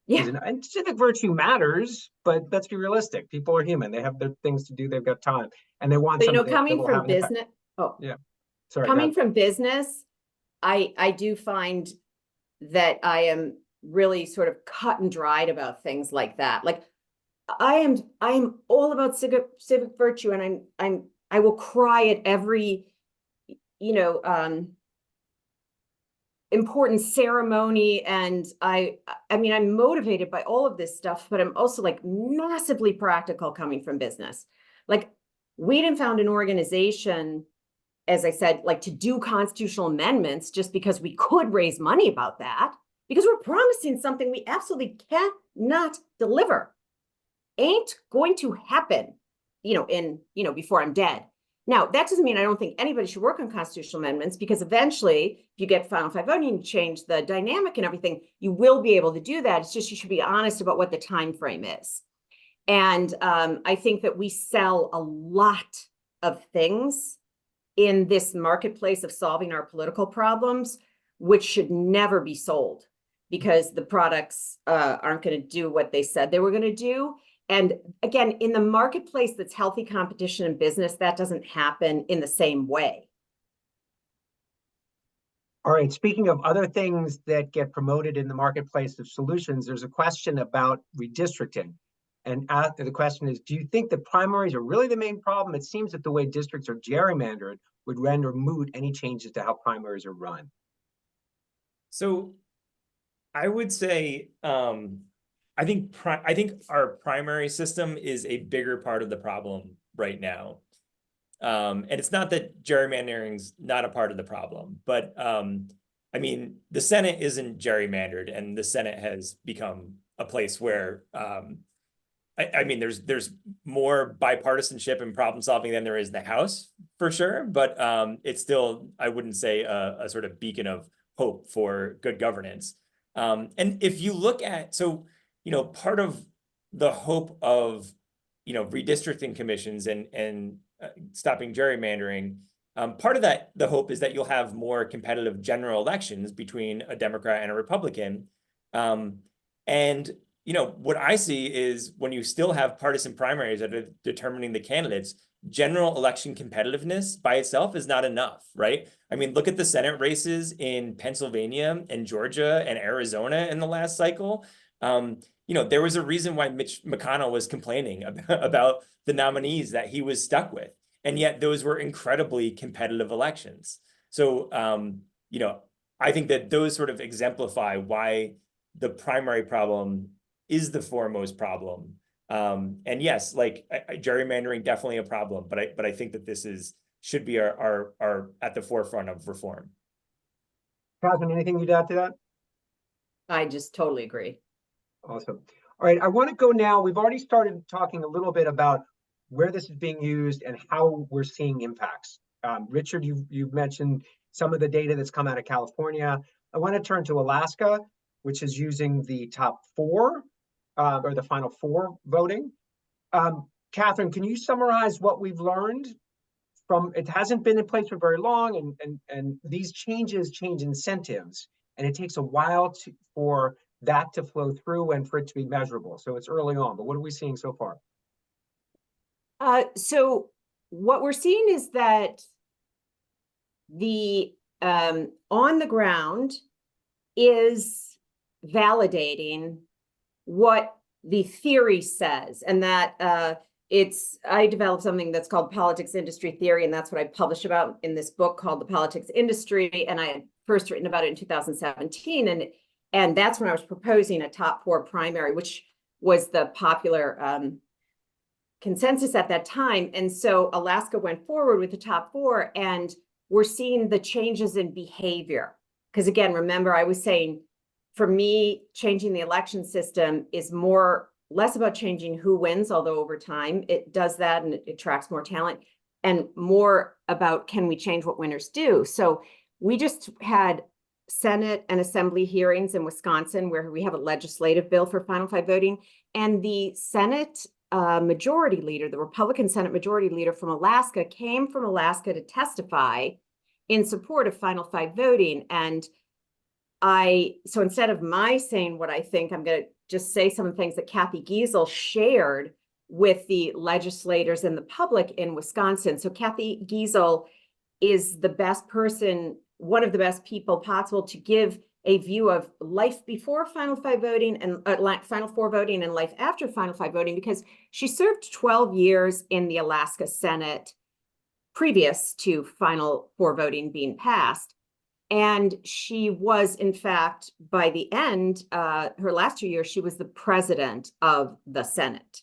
Yeah. And civic virtue matters, but let's be realistic. People are human. They have their things to do. They've got time, and they want. So, you know, coming from business. Oh, yeah. Sorry. Coming from business, I do find that I am really sort of cut and dried about things like that. Like I am all about civic virtue, and I will cry at every, you know, important ceremony. And I mean, I'm motivated by all of this stuff, but I'm also like massively practical coming from business. Like we didn't found an organization, as I said, like to do constitutional amendments just because we could raise money about that, because we're promising something we absolutely cannot deliver. Ain't going to happen, you know, before I'm dead. Now, that doesn't mean I don't think anybody should work on constitutional amendments, because eventually, if you get final five voting, change the dynamic and everything, you will be able to do that. It's just you should be honest about what the time frame is. And I think that we sell a lot of things in this marketplace of solving our political problems, which should never be sold, because the products aren't going to do what they said they were going to do. And again, in the marketplace that's healthy competition in business, that doesn't happen in the same way. All right, speaking of other things that get promoted in the marketplace of solutions, there's a question about redistricting. And the question is, do you think the primaries are really the main problem? It seems that the way districts are gerrymandered would render moot any changes to how primaries are run. So I would say, I think our primary system is a bigger part of the problem right now. And it's not that gerrymandering's not a part of the problem, but I mean, the Senate isn't gerrymandered, and the Senate has become a place where I mean, there's more bipartisanship and problem solving than there is in the House, for sure, but it's still, I wouldn't say a sort of beacon of hope for good governance. And if you look at, so, you know, part of the hope of, you know, redistricting commissions and stopping gerrymandering, part of that, the hope is that you'll have more competitive general elections between a Democrat and a Republican. And, you know, what I see is when you still have partisan primaries that are determining the candidates, general election competitiveness by itself is not enough, right? I mean, look at the Senate races in Pennsylvania and Georgia and Arizona in the last cycle. You know, there was a reason why Mitch McConnell was complaining about the nominees that he was stuck with. And yet those were incredibly competitive elections. So, you know, I think that those sort of exemplify why the primary problem is the foremost problem. And yes, like gerrymandering definitely a problem, but I think that this should be our at the forefront of reform. Katherine, anything you'd add to that? I just totally agree. Awesome. All right, I want to go now. We've already started talking a little bit about where this is being used and how we're seeing impacts. Richard, you've mentioned some of the data that's come out of California. I want to turn to Alaska, which is using the top four or the final four voting. Katherine, can you summarize what we've learned from, it hasn't been in place for very long, and these changes change incentives, and it takes a while for that to flow through and for it to be measurable. So it's early on, but what are we seeing so far? So what we're seeing is that the on the ground is validating what the theory says, and that I developed something that's called politics industry theory, and that's what I published about in this book called The Politics Industry, and I had first written about it in 2017, and that's when I was proposing a top four primary, which was the popular consensus at that time. And so Alaska went forward with the top four, and we're seeing the changes in behavior. Because again, remember, I was saying, for me, changing the election system is less about changing who wins, although over time it does that and it attracts more talent, and more about, can we change what winners do? So we just had Senate and Assembly hearings in Wisconsin where we have a legislative bill for final five voting, and the Senate majority leader, the Republican Senate majority leader from Alaska, came from Alaska to testify in support of final five voting. And so instead of my saying what I think, I'm going to just say some things that Kathy Gehl shared with the legislators and the public in Wisconsin. So Kathy Gehl is the best person, one of the best people possible to give a view of life before final five voting and final four voting and life after final five voting, because she served 12 years in the Alaska Senate previous to final four voting being passed. And she was, in fact, by the end, her last 2 years, she was the president of the Senate.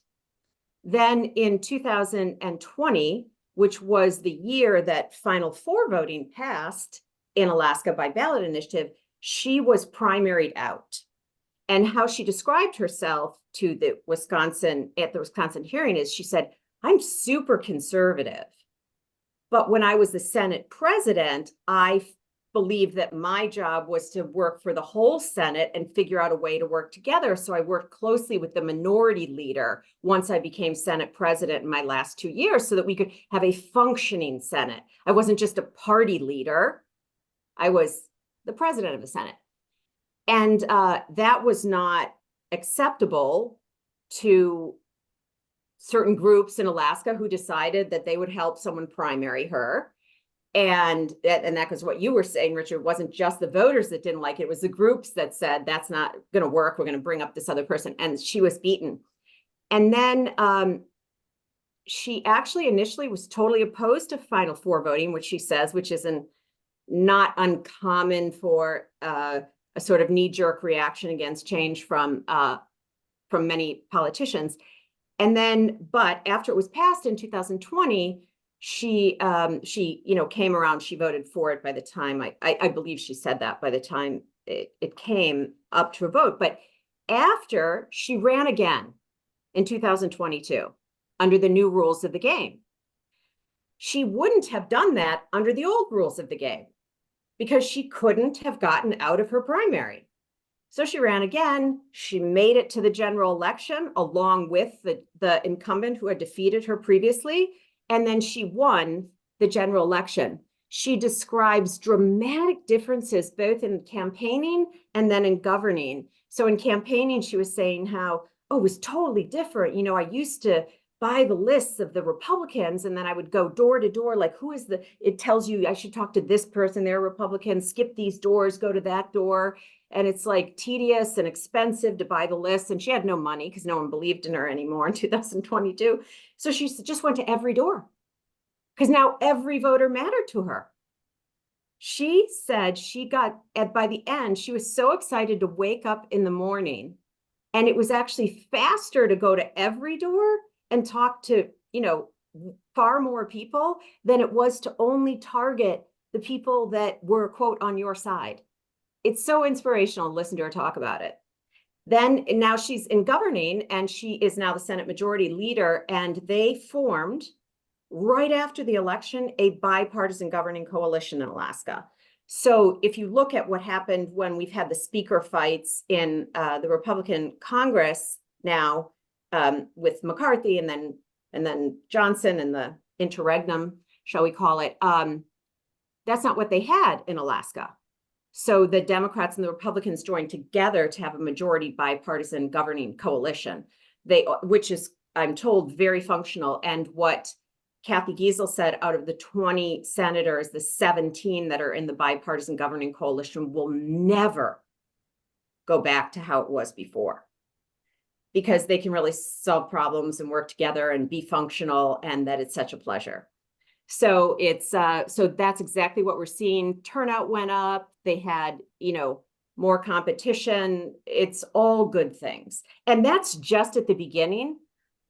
Then in 2020, which was the year that final four voting passed in Alaska by ballot initiative, she was primaried out. And how she described herself to the Wisconsin hearing is, she said, "I'm super conservative, But when I was the Senate president, I believed that my job was to work for the whole Senate and figure out a way to work together. So I worked closely with the minority leader once I became Senate president in my last 2 years so that we could have a functioning Senate. I wasn't just a party leader. I was the president of the Senate. And that was not acceptable to certain groups in Alaska who decided that they would help someone primary her. And that was what you were saying, Richard. It wasn't just the voters that didn't like it. It was the groups that said, that's not going to work. We're going to bring up this other person. And she was beaten. And then she actually initially was totally opposed to Final Four voting, which she says, which isn't not uncommon for a sort of knee-jerk reaction against change from many politicians. And then, but after it was passed in 2020, she came around, she voted for it by the time, I believe she said that by the time it came up to a vote. But after, she ran again in 2022 under the new rules of the game. She wouldn't have done that under the old rules of the game because she couldn't have gotten out of her primary. So she ran again. She made it to the general election along with the incumbent who had defeated her previously. And then she won the general election. She describes dramatic differences both in campaigning and then in governing. So in campaigning, she was saying how, oh, it was totally different. You know, I used to buy the lists of the Republicans and then I would go door to door, like it tells you I should talk to this person, they're Republicans, skip these doors, go to that door. And it's like tedious and expensive to buy the list. And she had no money because no one believed in her anymore in 2022. So she just went to every door because now every voter mattered to her. She said by the end, she was so excited to wake up in the morning. And it was actually faster to go to every door and talk to, far more people than it was to only target the people that were, quote, on your side. It's so inspirational to listen to her talk about it. Then now she's in governing and she is now the Senate Majority Leader, and they formed right after the election a bipartisan governing coalition in Alaska. So if you look at what happened when we've had the speaker fights in the Republican Congress now with McCarthy and then Johnson and the interregnum, shall we call it, that's not what they had in Alaska. So the Democrats and the Republicans joined together to have a majority bipartisan governing coalition, which is, I'm told, very functional. And what Kathy Gehl said, out of the 20 senators, the 17 that are in the bipartisan governing coalition will never go back to how it was before, because they can really solve problems and work together and be functional, and that it's such a pleasure. So so that's exactly what we're seeing. Turnout went up. They had, more competition. It's all good things. And that's just at the beginning.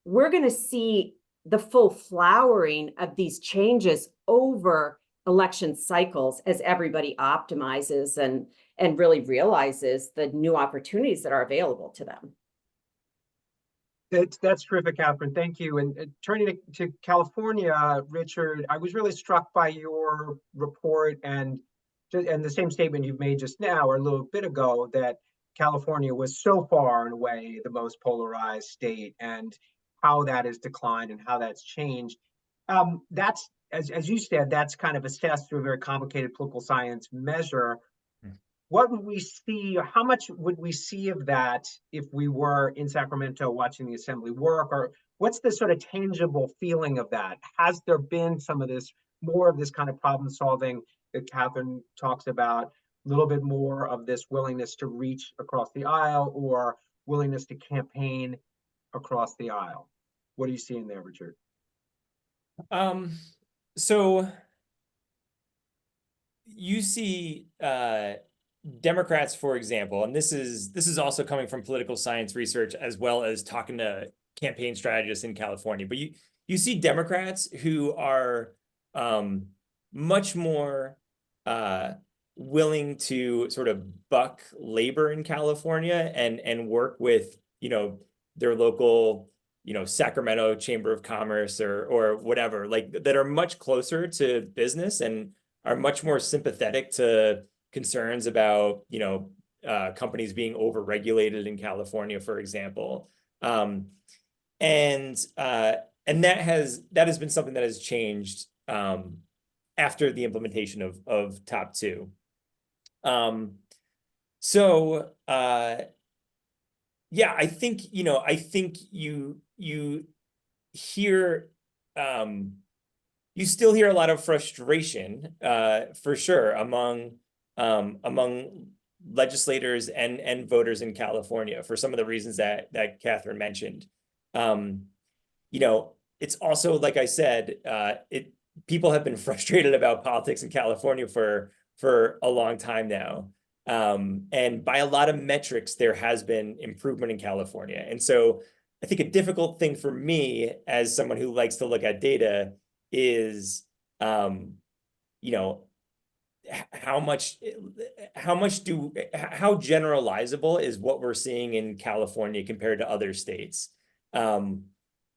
We're going to see the full flowering of these changes over election cycles as everybody optimizes and really realizes the new opportunities that are available to them. That's terrific, Catherine. Thank you. And turning to California, Richard, I was really struck by your report and the same statement you've made just now or a little bit ago, that California was so far and away the most polarized state, and how that has declined and how that's changed. That's, as you said, that's kind of assessed through a very complicated political science measure. What would we see, or how much would we see of that if we were in Sacramento watching the assembly work? Or what's the sort of tangible feeling of that? Has there been some of this, more of this kind of problem solving that Catherine talks about, a little bit more of this willingness to reach across the aisle or willingness to campaign across the aisle? What are you seeing there, Richard? So you see Democrats, for example, and this is also coming from political science research as well as talking to campaign strategists in California, but you see Democrats who are much more willing to sort of buck labor in California and work with their local Sacramento Chamber of Commerce or whatever, like that are much closer to business and are much more sympathetic to concerns about, companies being overregulated in California, for example. And that has been something that has changed after the implementation of Top 2. Yeah, I think you hear you still hear a lot of frustration for sure among legislators and voters in California for some of the reasons that Katherine mentioned. It's also, like I said, people have been frustrated about politics in California for a long time now. And by a lot of metrics, there has been improvement in California. And so I think a difficult thing for me as someone who likes to look at data is, how generalizable is what we're seeing in California compared to other states.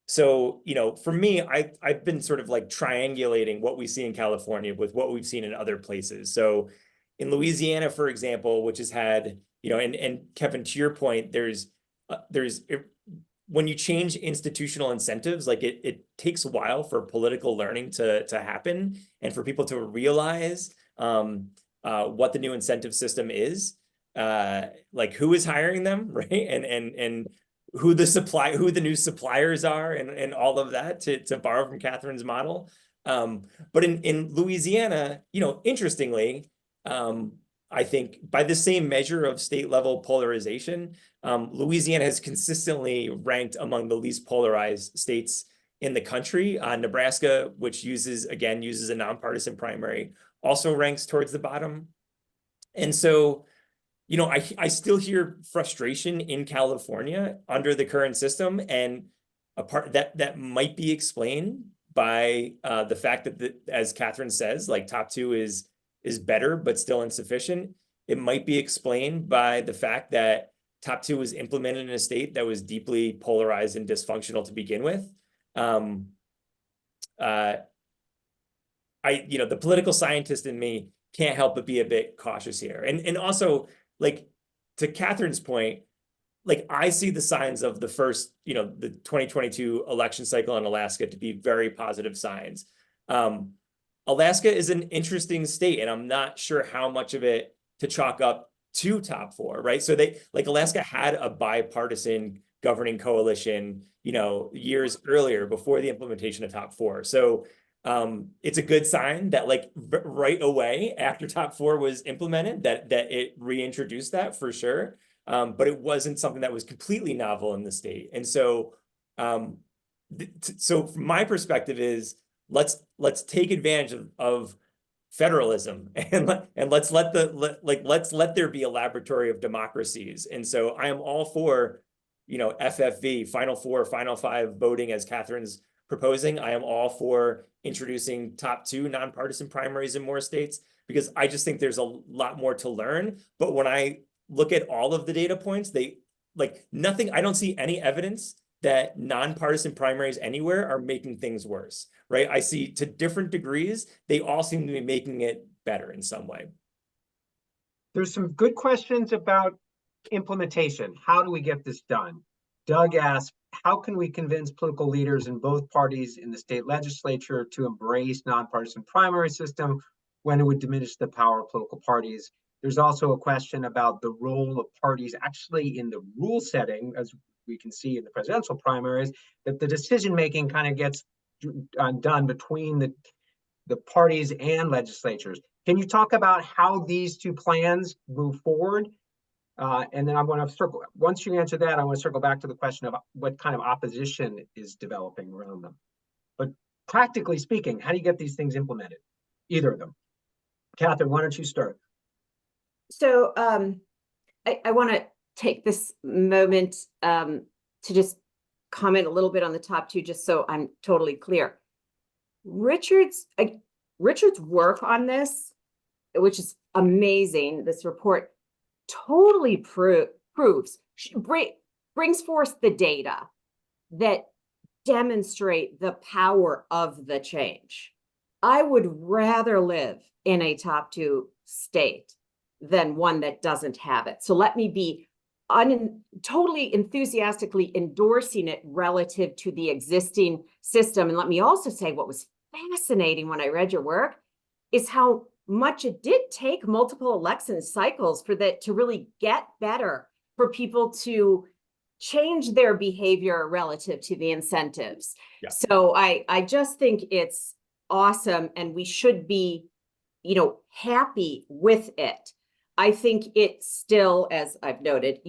So, for me, I've been sort of like triangulating what we see in California with what we've seen in other places. So in Louisiana, for example, which has had, and Kevin, to your point, there's when you change institutional incentives, like it takes a while for political learning to happen and for people to realize what the new incentive system is, like who is hiring them, right? And who the new suppliers are and all of that, to borrow from Katherine's model. But in Louisiana, interestingly, I think by the same measure of state level polarization, Louisiana has consistently ranked among the least polarized states in the country. Nebraska, which uses a nonpartisan primary, also ranks towards the bottom. And so, I still hear frustration in California under the current system, and a part that might be explained by the fact that, as Katherine says, like Top 2 is better, but still insufficient. It might be explained by the fact that Top 2 was implemented in a state that was deeply polarized and dysfunctional to begin with. The political scientist in me can't help but be a bit cautious here. And also, like, to Katherine's point, like, I see the signs of the first, the 2022 election cycle in Alaska to be very positive signs. Alaska is an interesting state, and I'm not sure how much of it to chalk up to Top 4, right? So Alaska had a bipartisan governing coalition, years earlier before the implementation of Top 4. So it's a good sign that, like, right away after Top 4 was implemented, that it reintroduced that for sure. But it wasn't something that was completely novel in the state. And so, so from my perspective is, let's take advantage of federalism and let's let there be a laboratory of democracies. And so I am all for, FFV, Final 4, Final 5 voting as Katherine's proposing. I am all for introducing Top 2 nonpartisan primaries in more states, because I just think there's a lot more to learn. But when I look at all of the data points, I don't see any evidence that nonpartisan primaries anywhere are making things worse, right? I see, to different degrees, they all seem to be making it better in some way. There's some good questions about implementation. How do we get this done? Doug asked, how can we convince political leaders in both parties in the state legislature to embrace nonpartisan primary system when it would diminish the power of political parties? There's also a question about the role of parties actually in the rule setting, as we can see in the presidential primaries, that the decision-making kind of gets done between the parties and legislatures. Can you talk about how these two plans move forward? And then I want to circle, once you answer that, I want to circle back to the question of what kind of opposition is developing around them. But practically speaking, how do you get these things implemented? Either of them. Katherine, why don't you start? So I want to take this moment to just comment a little bit on the Top 2, just so I'm totally clear. Richard's work on this, which is amazing, this report totally proves, brings forth the data that demonstrate the power of the change. I would rather live in a top 2 state than one that doesn't have it. So let me be totally enthusiastically endorsing it relative to the existing system. And let me also say what was fascinating when I read your work is how much it did take multiple election cycles for that to really get better, for people to change their behavior relative to the incentives. Yeah. So I just think it's awesome, and we should be, happy with it. I think it still, as I've noted,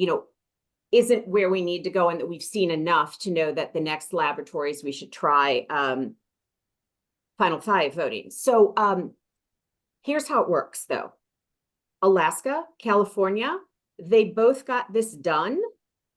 isn't where we need to go, and that we've seen enough to know that the next laboratories we should try Final 5 voting. So here's how it works, though. Alaska, California, they both got this done,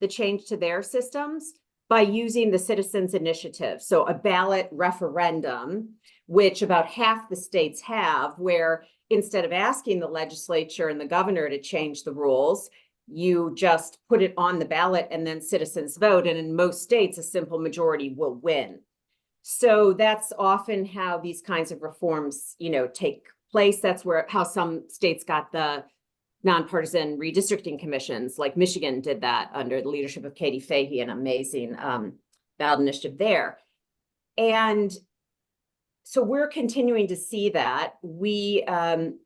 the change to their systems, by using the citizens' initiative. So a ballot referendum, which about half the states have, where instead of asking the legislature and the governor to change the rules, you just put it on the ballot and then citizens vote. And in most states, a simple majority will win. So that's often how these kinds of reforms, take place. That's how some states got the nonpartisan redistricting commissions, like Michigan did that under the leadership of Katie Fahey, an amazing ballot initiative there. And so we're continuing to see that. We Nevadans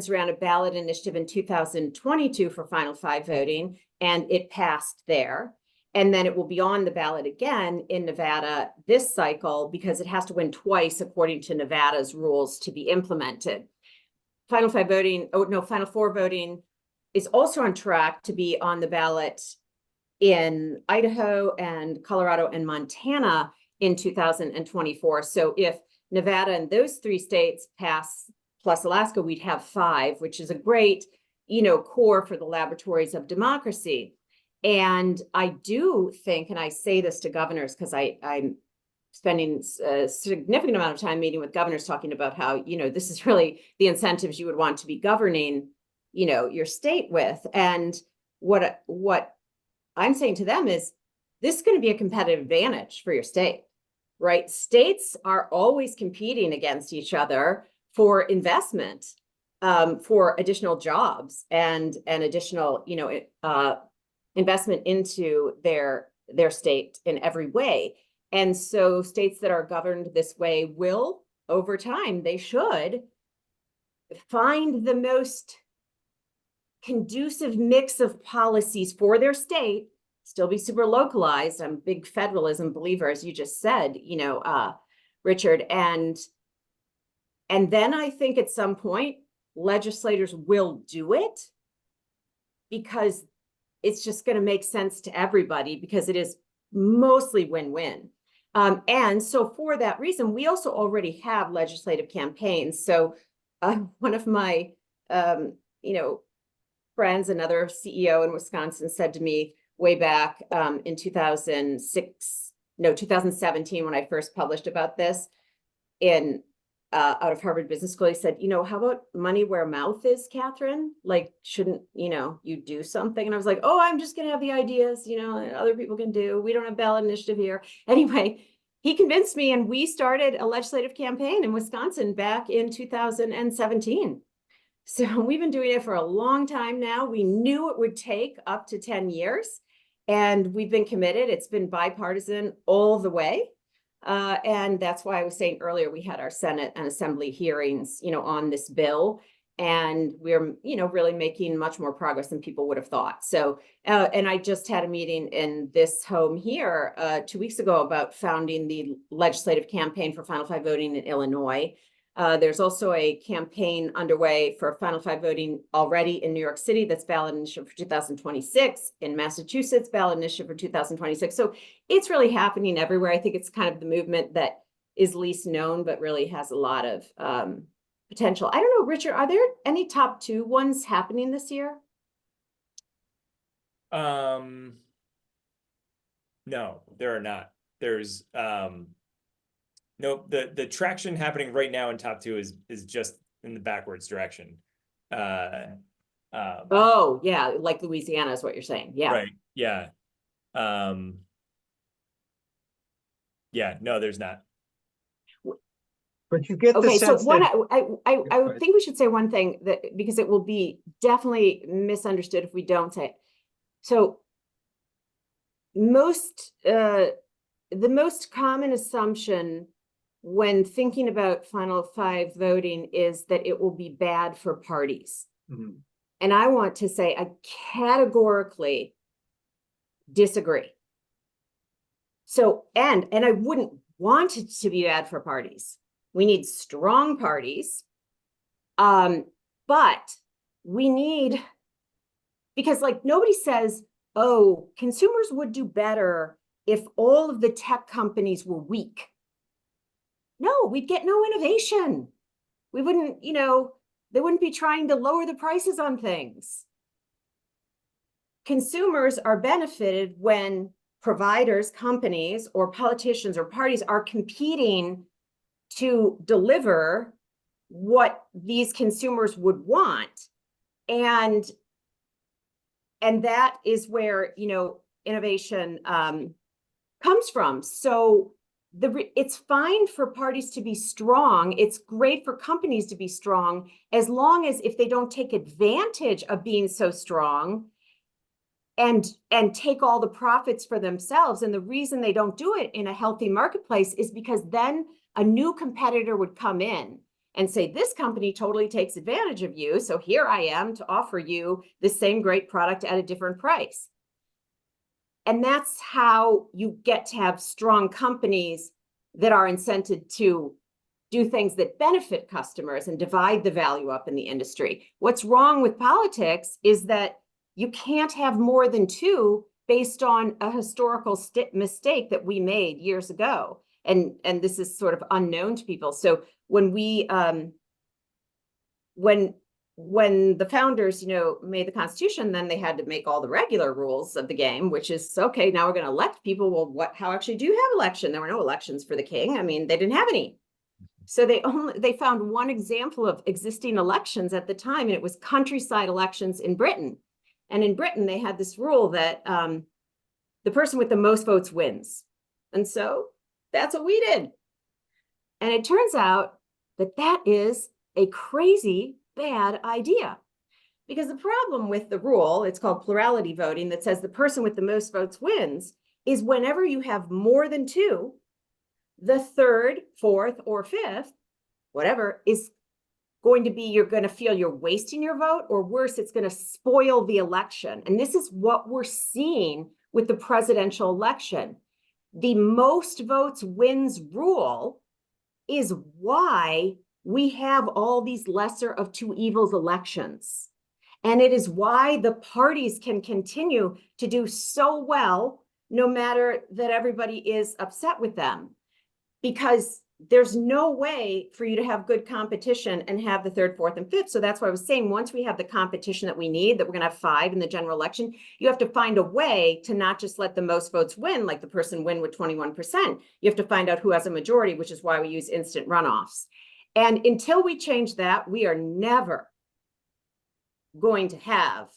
ran a ballot initiative in 2022 for Final 5 voting, and it passed there. And then it will be on the ballot again in Nevada this cycle, because it has to win twice according to Nevada's rules to be implemented. Final 4 voting is also on track to be on the ballot in Idaho and Colorado and Montana in 2024. So if Nevada and those 3 states pass, plus Alaska, we'd have 5, which is a great, core for the laboratories of democracy. And I do think, and I say this to governors because I'm spending a significant amount of time meeting with governors, talking about how, this is really the incentives you would want to be governing, your state with. And what I'm saying to them is, this is going to be a competitive advantage for your state, right? States are always competing against each other for investment, for additional jobs and additional, investment into their state in every way. And so states that are governed this way will, over time, they should find the most conducive mix of policies for their state, still be super localized. I'm a big federalism believer, as you just said, Richard. And then I think at some point, legislators will do it, because it's just going to make sense to everybody, because it is mostly win-win. And so for that reason, we also already have legislative campaigns. So one of my, friends, another CEO in Wisconsin, said to me way back in 2017, when I first published about this out of Harvard Business School, he said, how about money where mouth is, Katherine? Like, shouldn't, you do something? And I was like, oh, I'm just going to have the ideas, other people can do. We don't have ballot initiative here. Anyway, he convinced me, and we started a legislative campaign in Wisconsin back in 2017. So we've been doing it for a long time now. We knew it would take up to 10 years, and we've been committed. It's been bipartisan all the way. And that's why I was saying earlier, we had our Senate and Assembly hearings, on this bill, and we're, really making much more progress than people would have thought. So, and I just had a meeting in this home here 2 weeks ago about founding the legislative campaign for Final 5 voting in Illinois. There's also a campaign underway for Final 5 voting already in New York City. That's ballot initiative for 2026. In Massachusetts, ballot initiative for 2026. So it's really happening everywhere. I think it's kind of the movement that is least known, but really has a lot of potential. I don't know, Richard, are there any top 2 ones happening this year? No, there are not. There's no, the traction happening right now in top 2 is just in the backwards direction. Oh yeah, like Louisiana is what you're saying. Yeah. Right. Yeah. Yeah, no, there's not. But you get the Okay, so sense one, that, I ahead. think we should say one thing that, because it will be definitely misunderstood if we don't say it. So the most common assumption when thinking about Final Five voting is that it will be bad for parties. Mhm. And I want to say I categorically disagree. So, and I wouldn't want it to be bad for parties. We need strong parties. But we need, because like nobody says, oh, consumers would do better if all of the tech companies were weak. No, we'd get no innovation. We wouldn't, they wouldn't be trying to lower the prices on things. Consumers are benefited when providers, companies, or politicians or parties are competing to deliver what these consumers would want. And that is where, innovation comes from. So it's fine for parties to be strong. It's great for companies to be strong, as long as if they don't take advantage of being so strong and take all the profits for themselves. And the reason they don't do it in a healthy marketplace is because then a new competitor would come in and say, this company totally takes advantage of you. So here I am to offer you the same great product at a different price. And that's how you get to have strong companies that are incented to do things that benefit customers and divide the value up in the industry. What's wrong with politics is that you can't have more than two based on a historical mistake that we made years ago. And this is sort of unknown to people. So when we, when the founders, made the Constitution, then they had to make all the regular rules of the game, which is, okay, now we're going to elect people. Well, how actually do you have election? There were no elections for the king. I mean, they didn't have any. So they found one example of existing elections at the time, and it was countryside elections in Britain. And in Britain, they had this rule that the person with the most votes wins. And so that's what we did. And it turns out that that is a crazy bad idea. Because the problem with the rule, it's called plurality voting, that says the person with the most votes wins, is whenever you have more than two, the third, fourth, or fifth, whatever, is going to be, you're going to feel you're wasting your vote, or worse, it's going to spoil the election. And this is what we're seeing with the presidential election. The most votes wins rule is why we have all these lesser of two evils elections. And it is why the parties can continue to do so well, no matter that everybody is upset with them. Because there's no way for you to have good competition and have the third, fourth, and fifth. So that's why I was saying, once we have the competition that we need, that we're going to have 5 in the general election, you have to find a way to not just let the most votes win, like the person win with 21%. You have to find out who has a majority, which is why we use instant runoffs. And until we change that, we are never going to have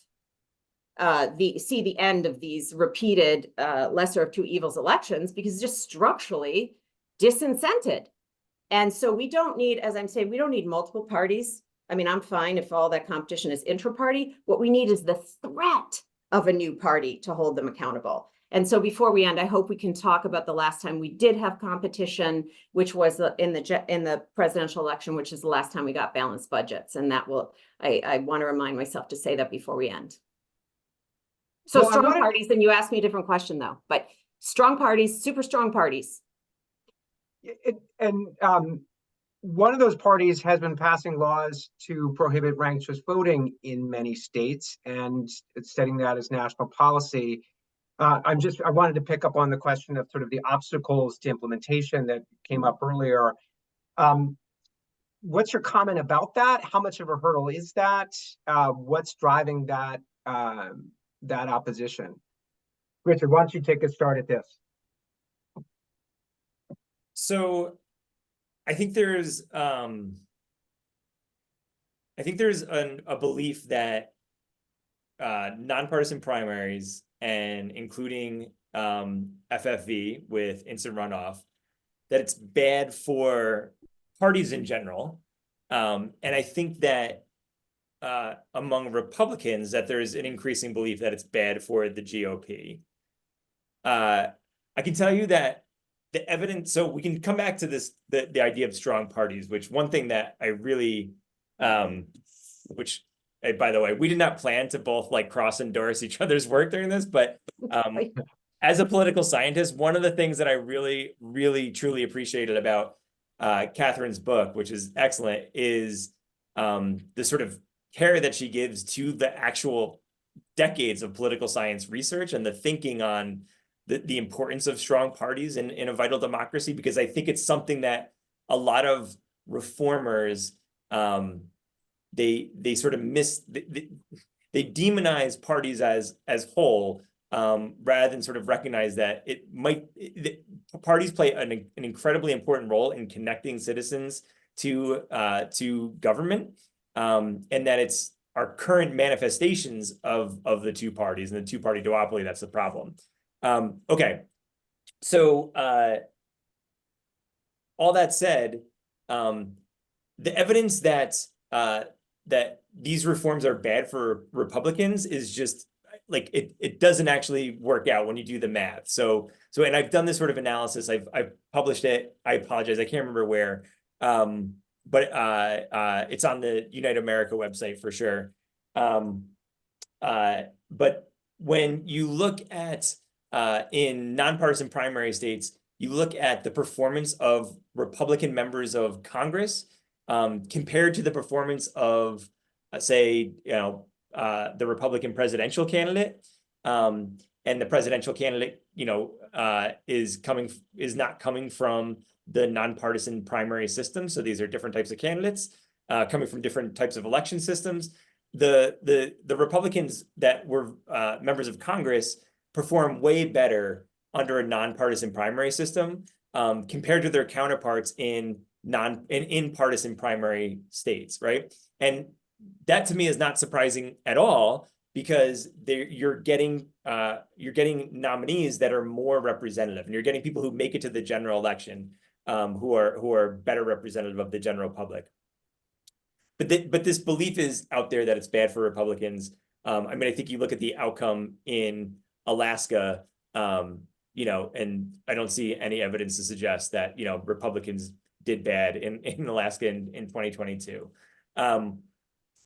see the end of these repeated lesser of two evils elections, because it's just structurally disincented. And so we don't need, as I'm saying, we don't need multiple parties. I mean, I'm fine if all that competition is intra-party. What we need is the threat of a new party to hold them accountable. And so before we end, I hope we can talk about the last time we did have competition, which was in the presidential election, which is the last time we got balanced budgets. And that will, I want to remind myself to say that before we end. So Well, strong parties, and you asked me a different question though, but strong parties, super strong parties. One of those parties has been passing laws to prohibit ranked choice voting in many states, and it's setting that as national policy. I wanted to pick up on the question of sort of the obstacles to implementation that came up earlier. What's your comment about that? How much of a hurdle is that? What's driving that opposition? Richard, why don't you take a start at this? So I think there's a belief that nonpartisan primaries, and including FFV with instant runoff, that it's bad for parties in general. And I think that among Republicans, that there's an increasing belief that it's bad for the GOP. I can tell you that the evidence, so we can come back to this, the idea of strong parties, which one thing that I really, which, by the way, we did not plan to both like cross endorse each other's work during this, but as a political scientist, one of the things that I really, really, truly appreciated about Katherine's book, which is excellent, is the sort of care that she gives to the actual decades of political science research and the thinking on the importance of strong parties in a vital democracy, because I think it's something that a lot of reformers, they sort of they demonize parties as whole, rather than sort of recognize that parties play an incredibly important role in connecting citizens to government, and that it's our current manifestations of the two parties and the two-party duopoly that's the problem. Okay, so all that said, the evidence that that these reforms are bad for Republicans is just like it doesn't actually work out when you do the math. So and I've done this sort of analysis. I've published it. I apologize, I can't remember where, but it's on the Unite America website for sure. But when you look at in nonpartisan primary states, you look at the performance of Republican members of Congress compared to the performance of, say, the Republican presidential candidate, and the presidential candidate, is not coming from the nonpartisan primary system. So these are different types of candidates coming from different types of election systems. The Republicans that were members of Congress perform way better under a nonpartisan primary system compared to their counterparts in partisan primary states, right? And that to me is not surprising at all, because you're getting nominees that are more representative, and you're getting people who make it to the general election, who are better representative of the general public. But this belief is out there that it's bad for Republicans. I mean, I think you look at the outcome in Alaska, and I don't see any evidence to suggest that Republicans did bad in Alaska in 2022.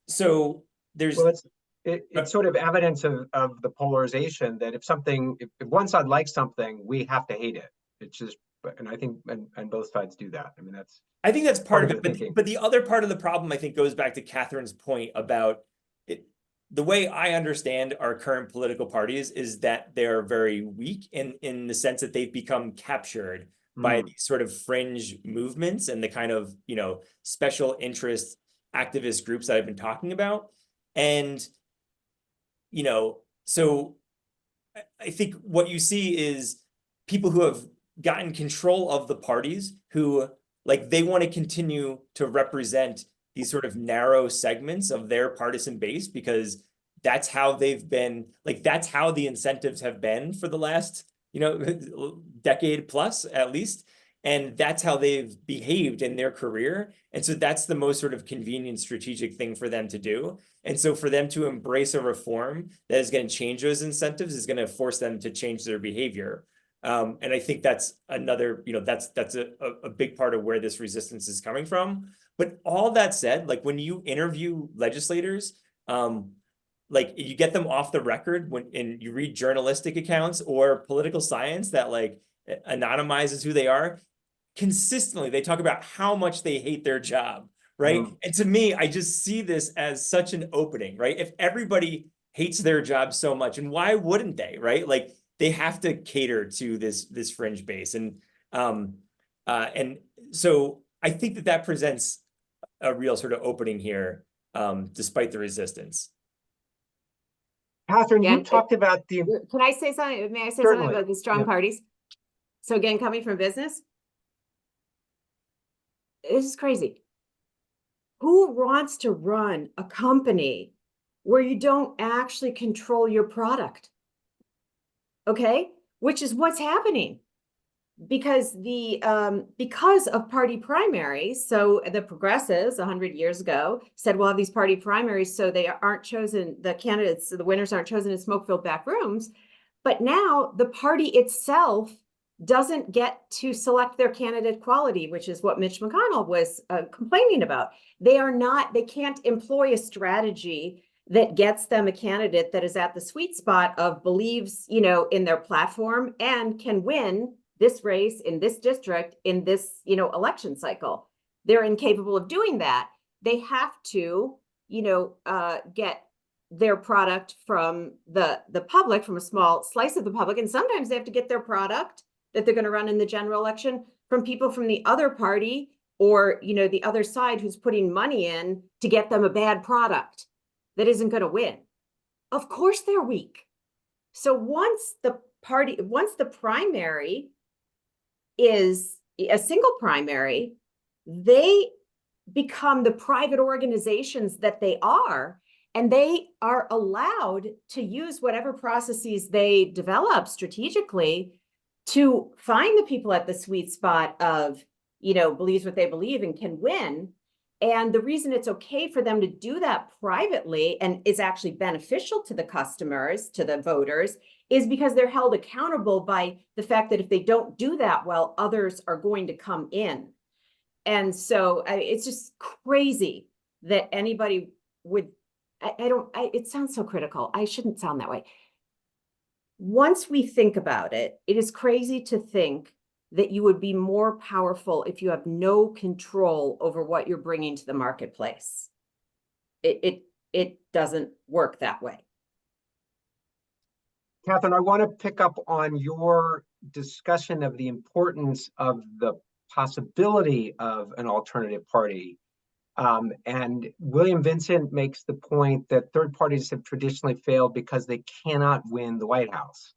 So there's it's sort of evidence of the polarization that if one side likes something, we have to hate it. It's just, and I think and both sides do that. I mean, I think that's part of it, thinking. but the other part of the problem, I think, goes back to Katherine's point about it. The way I understand our current political parties is that they're very weak in the sense that they've become captured by these sort of fringe movements and the kind of special interest activist groups that I've been talking about. And so I think what you see is people who have gotten control of the parties, who they want to continue to represent these sort of narrow segments of their partisan base, because that's how they've been, that's how the incentives have been for the last, decade plus at least. And that's how they've behaved in their career. And so that's the most sort of convenient strategic thing for them to do. And so for them to embrace a reform that is going to change those incentives is going to force them to change their behavior. And I think that's another, that's a big part of where this resistance is coming from. But all that said, when you interview legislators, you get them off the record and you read journalistic accounts or political science that anonymizes who they are, consistently they talk about how much they hate their job, right? And to me, I just see this as such an opening, right? If everybody hates their job so much, and why wouldn't they, right? They have to cater to this fringe base. And so I think that presents a real sort of opening here, despite the resistance. Katherine, you talked about the... Can I say something? May I say Certainly. something about the strong parties? So again, coming from business, this is crazy. Who wants to run a company where you don't actually control your product? Okay, which is what's happening. because because of party primaries, so the progressives 100 years ago said, well, these party primaries, so they aren't chosen, the candidates, the winners aren't chosen in smoke-filled back rooms. But now the party itself doesn't get to select their candidate quality, which is what Mitch McConnell was complaining about. They can't employ a strategy that gets them a candidate that is at the sweet spot of believes, in their platform and can win this race in this district in this, election cycle. They're incapable of doing that. They have to, get their product from the public, from a small slice of the public. And sometimes they have to get their product that they're going to run in the general election from people from the other party or, the other side who's putting money in to get them a bad product that isn't going to win. Of course they're weak. So once the primary is a single primary, they become the private organizations that they are, and they are allowed to use whatever processes they develop strategically to find the people at the sweet spot of, believes what they believe and can win. And the reason it's okay for them to do that privately and is actually beneficial to the customers, to the voters, is because they're held accountable by the fact that if they don't do that well, others are going to come in. And so it's just crazy that anybody would, it sounds so critical. I shouldn't sound that way. Once we think about it, it is crazy to think that you would be more powerful if you have no control over what you're bringing to the marketplace. It doesn't work that way. Katherine, I want to pick up on your discussion of the importance of the possibility of an alternative party. And William Vincent makes the point that third parties have traditionally failed because they cannot win the White House.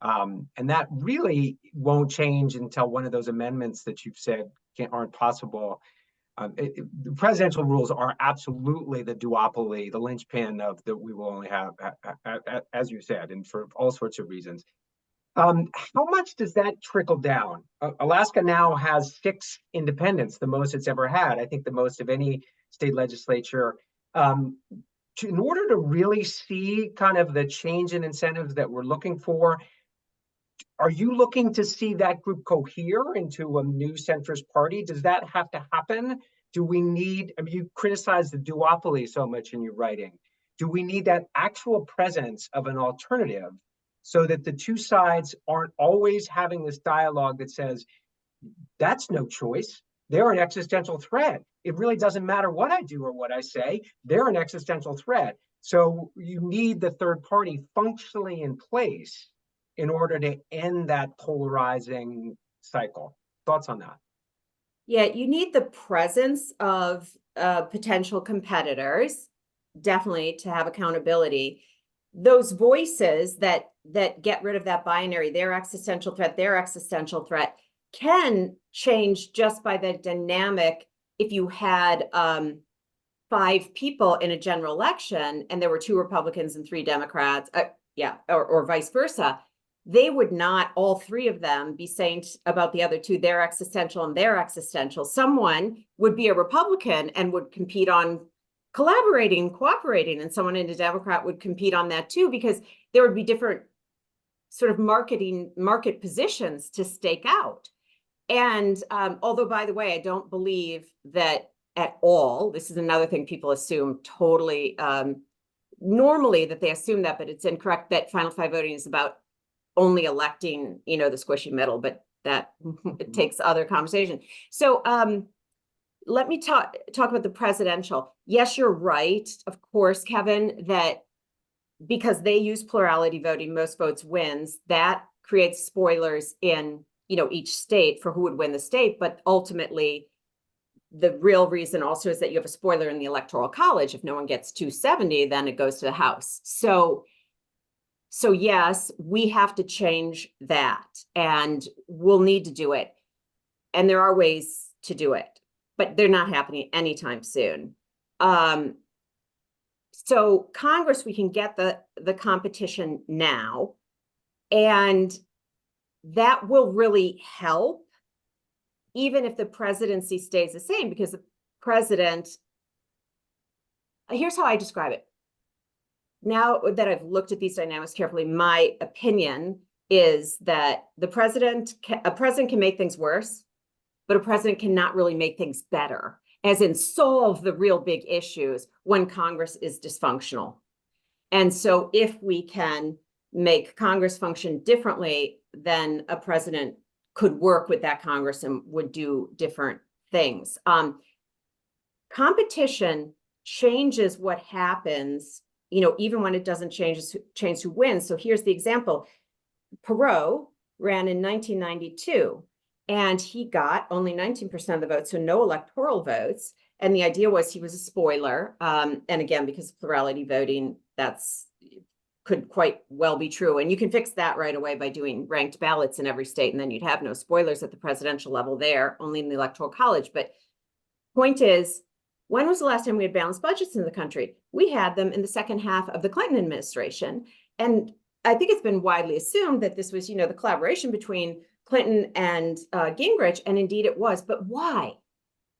And that really won't change until one of those amendments that you've said aren't possible. The presidential rules are absolutely the duopoly, the linchpin of that we will only have, as you said, and for all sorts of reasons. How much does that trickle down? Alaska now has 6 independents, the most it's ever had. I think the most of any state legislature. In order to really see kind of the change in incentives that we're looking for, are you looking to see that group cohere into a new centrist party? Does that have to happen? Do we need, you criticize the duopoly so much in your writing. Do we need that actual presence of an alternative so that the two sides aren't always having this dialogue that says, that's no choice. They're an existential threat. It really doesn't matter what I do or what I say. They're an existential threat. So you need the third party functionally in place in order to end that polarizing cycle. Thoughts on that? Yeah, you need the presence of potential competitors, definitely, to have accountability. Those voices that get rid of that binary, their existential threat, can change just by the dynamic. If you had 5 people in a general election and there were 2 Republicans and 3 Democrats, or vice versa, they would not, all 3 of them, be saying about the other 2, they're existential and they're existential. Someone would be a Republican and would compete on collaborating, cooperating, and someone in a Democrat would compete on that too, because there would be different sort of market positions to stake out. And although, by the way, I don't believe that at all, this is another thing people assume totally, normally that they assume that, but it's incorrect, that final 5 voting is about only electing, the squishy middle, but that it takes other conversation. So let me talk about the presidential. Yes, you're right, of course, Kevin, that because they use plurality voting, most votes wins. That creates spoilers in, each state for who would win the state. But ultimately, the real reason also is that you have a spoiler in the electoral college. If no one gets 270, then it goes to the House. So yes, we have to change that, and we'll need to do it. And there are ways to do it, but they're not happening anytime soon. So Congress, we can get the competition now. And that will really help, even if the presidency stays the same, because the president, here's how I describe it. Now that I've looked at these dynamics carefully, my opinion is that a president can make things worse, but a president cannot really make things better, as in solve the real big issues when Congress is dysfunctional. And so if we can make Congress function differently, then a president could work with that Congress and would do different things. Competition changes what happens, even when it doesn't change who wins. So here's the example. Perot ran in 1992, and he got only 19% of the votes, so no electoral votes. And the idea was he was a spoiler. And again, because of plurality voting, that's could quite well be true. And you can fix that right away by doing ranked ballots in every state, and then you'd have no spoilers at the presidential level there, only in the electoral college. But point is, when was the last time we had balanced budgets in the country? We had them in the second half of the Clinton administration. And I think it's been widely assumed that this was, the collaboration between Clinton and Gingrich, and indeed it was. But why?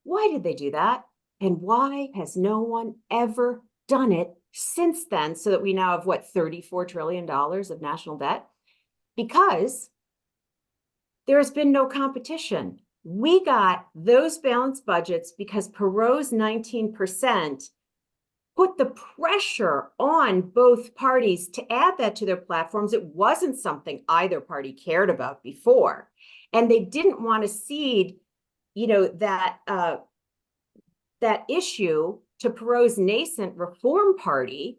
Why did they do that? And why has no one ever done it since then, so that we now have, $34 trillion of national debt? Because there has been no competition. We got those balanced budgets because Perot's 19% put the pressure on both parties to add that to their platforms. It wasn't something either party cared about before. And they didn't want to cede, that issue to Perot's nascent Reform Party.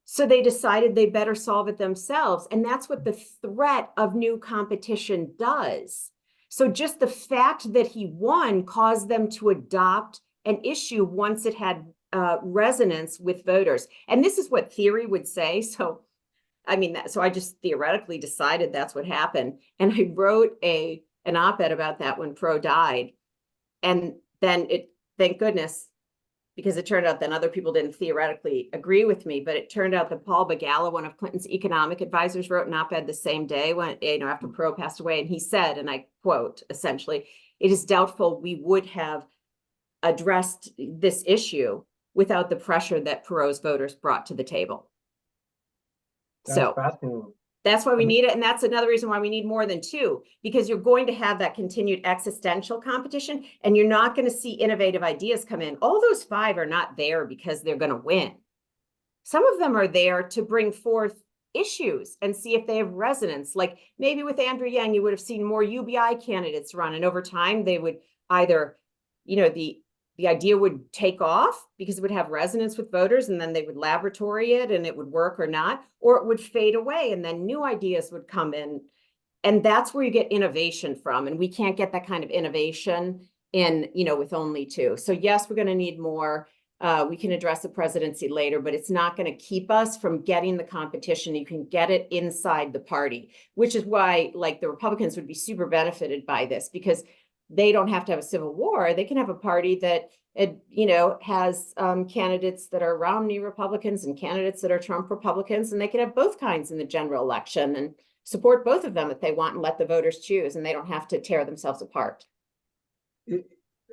So they decided they better solve it themselves. And that's what the threat of new competition does. So just the fact that he won caused them to adopt an issue once it had resonance with voters. And this is what theory would say. So, so I just theoretically decided that's what happened. And I wrote an op-ed about that when Perot died. And then thank goodness, because it turned out that other people didn't theoretically agree with me, but it turned out that Paul Begala, one of Clinton's economic advisors, wrote an op-ed the same day when, after Perot passed away. And he said, and I quote, essentially, "It is doubtful we would have addressed this issue without the pressure that Perot's voters brought to the table." So that's why we need it. And that's another reason why we need more than two, because you're going to have that continued existential competition, and you're not going to see innovative ideas come in. All those five are not there because they're going to win. Some of them are there to bring forth issues and see if they have resonance. Like maybe with Andrew Yang, you would have seen more UBI candidates run, and over time they would either, the idea would take off because it would have resonance with voters, and then they would laboratory it and it would work or not, or it would fade away and then new ideas would come in. And that's where you get innovation from. And we can't get that kind of innovation in, with only two. So yes, we're going to need more. We can address the presidency later, but it's not going to keep us from getting the competition. You can get it inside the party, which is why the Republicans would be super benefited by this, because they don't have to have a civil war. They can have a party that, has candidates that are Romney Republicans and candidates that are Trump Republicans, and they can have both kinds in the general election and support both of them if they want and let the voters choose, and they don't have to tear themselves apart.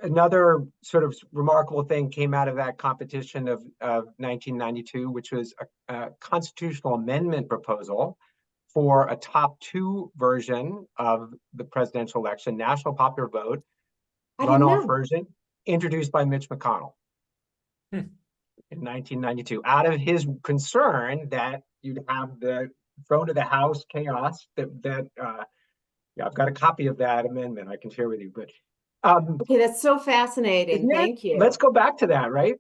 Another sort of remarkable thing came out of that competition of 1992, which was a constitutional amendment proposal for a top two version of the presidential election, national popular vote, runoff version, introduced by Mitch McConnell in 1992, out of his concern that you'd have the throw to the House chaos that I've got a copy of that amendment I can share with you. But okay, that's so fascinating. Thank you. Let's go back to that, right?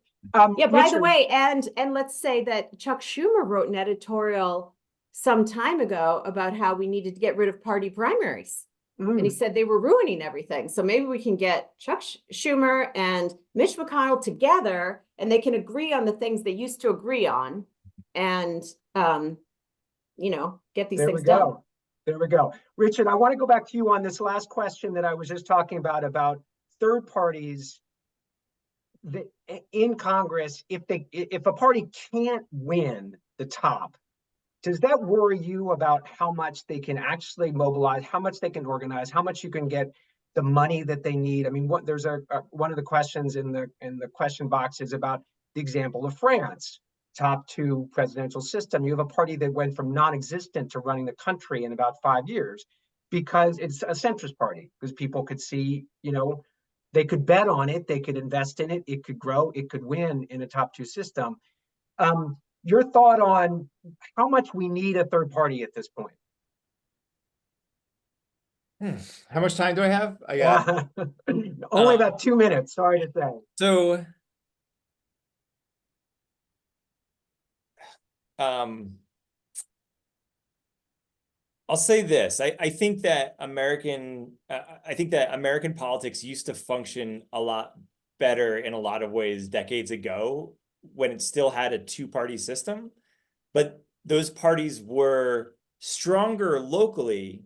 Yeah, by the way, and let's say that Chuck Schumer wrote an editorial some time ago about how we needed to get rid of party primaries. And he said they were ruining everything. So maybe we can get Chuck Schumer and Mitch McConnell together, and they can agree on the things they used to agree on, and get these things done. There we go. Richard, I want to go back to you on this last question that I was just talking about third parties that in Congress. If a party can't win the top, does that worry you about how much they can actually mobilize, how much they can organize, how much you can get the money that they need? I mean, there's one of the questions in the question box is about the example of France, top two presidential system. You have a party that went from non-existent to running the country in about 5 years because it's a centrist party, because people could see, they could bet on it, they could invest in it, it could grow, it could win in a top two system. Your thought on how much we need a third party at this point? How much time do I have? I got only about 2 minutes. Sorry to say. so. I'll say this. I think that American politics used to function a lot better in a lot of ways decades ago when it still had a two-party system, but those parties were stronger locally,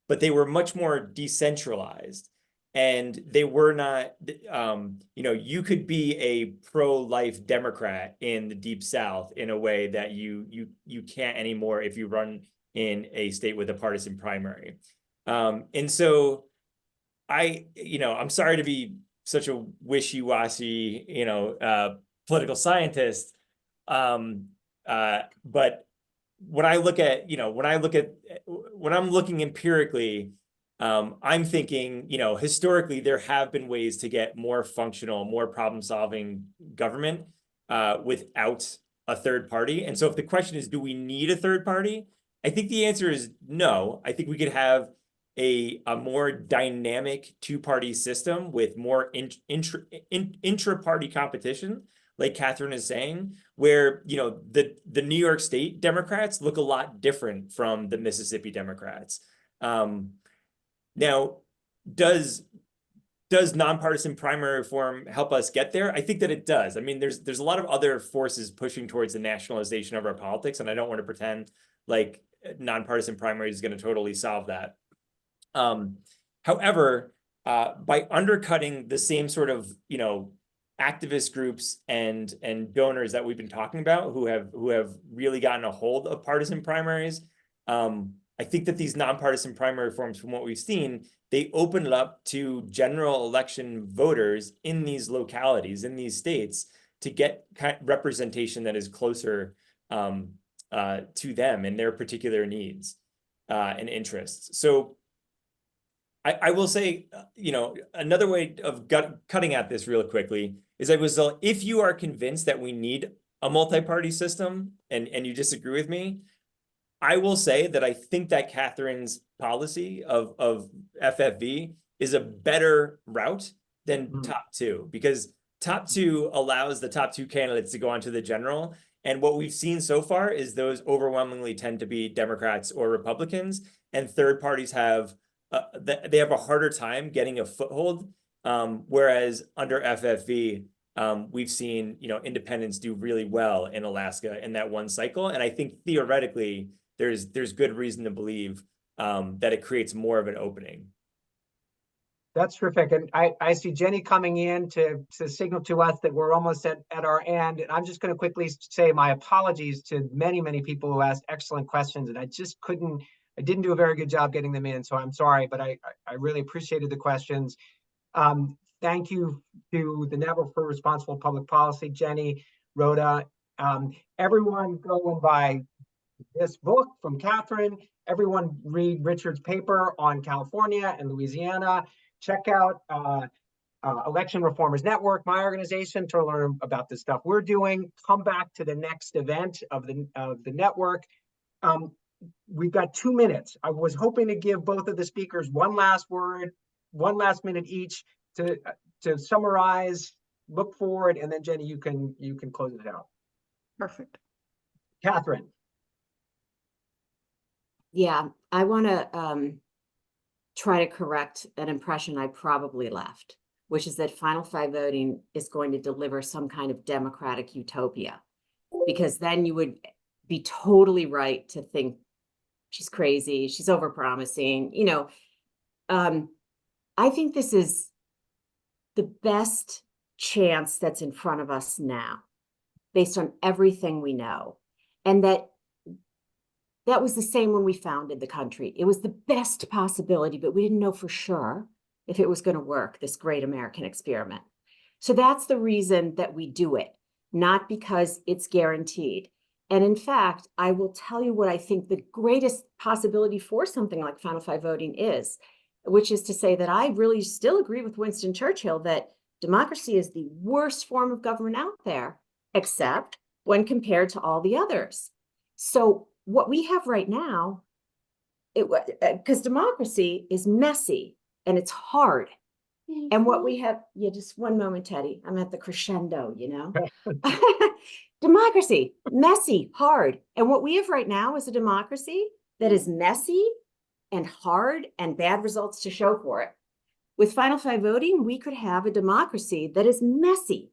but they were much more decentralized. And they were not, you could be a pro-life Democrat in the Deep South in a way that you can't anymore if you run in a state with a partisan primary. And so I'm sorry to be such a wishy-washy, political scientist. But when I look at, when I'm looking empirically, I'm thinking, historically, there have been ways to get more functional, more problem-solving government without a third party. And so if the question is, do we need a third party? I think the answer is no. I think we could have a more dynamic two-party system with more intra-party competition, like Katherine is saying, where the New York State Democrats look a lot different from the Mississippi Democrats. Now, does nonpartisan primary reform help us get there? I think that it does. I mean, there's a lot of other forces pushing towards the nationalization of our politics, and I don't want to pretend like nonpartisan primaries is going to totally solve that. However, by undercutting the same sort of activist groups and donors that we've been talking about who have really gotten a hold of partisan primaries, I think that these nonpartisan primary reforms, from what we've seen, they open it up to general election voters in these localities, in these states, to get representation that is closer to them and their particular needs and interests. So I will say, another way of cutting at this real quickly is if you are convinced that we need a multi-party system and you disagree with me, I will say that I think that Katherine's policy of FFV is a better route than top two, because top two allows the top two candidates to go on to the general. And what we've seen so far is those overwhelmingly tend to be Democrats or Republicans, and third parties have a harder time getting a foothold. Whereas under FFV, we've seen independents do really well in Alaska in that one cycle, and I think theoretically there's good reason to believe that it creates more of an opening. That's terrific. And I see Jenny coming in to signal to us that we're almost at our end. And I'm just going to quickly say my apologies to many, many people who asked excellent questions. And I didn't do a very good job getting them in. So I'm sorry, but I really appreciated the questions. Thank you to the Network for Responsible Public Policy, Jenny, Rhoda. Everyone go and buy this book from Katherine. Everyone read Richard's paper on California and Louisiana. Check out Election Reformers Network, my organization, to learn about the stuff we're doing. Come back to the next event of the network. We've got 2 minutes. I was hoping to give both of the speakers one last word, 1 last minute each to summarize, look forward, and then Jenny, you can close it out. Perfect. Katherine. Yeah, I want to try to correct an impression I probably left, which is that Final Five voting is going to deliver some kind of democratic utopia, because then you would be totally right to think she's crazy, she's overpromising. I think this is the best chance that's in front of us now, based on everything we know, and that That was the same when we founded the country. It was the best possibility, but we didn't know for sure if it was going to work, this great American experiment. So that's the reason that we do it, not because it's guaranteed. And in fact, I will tell you what I think the greatest possibility for something like Final Five voting is, which is to say that I really still agree with Winston Churchill that democracy is the worst form of government out there, except when compared to all the others. So what we have right now, because democracy is messy and it's hard. And what we have, yeah, just one moment, Teddy. I'm at the crescendo, you know. Democracy, messy, hard. And what we have right now is a democracy that is messy and hard and bad results to show for it. With Final Five voting, we could have a democracy that is messy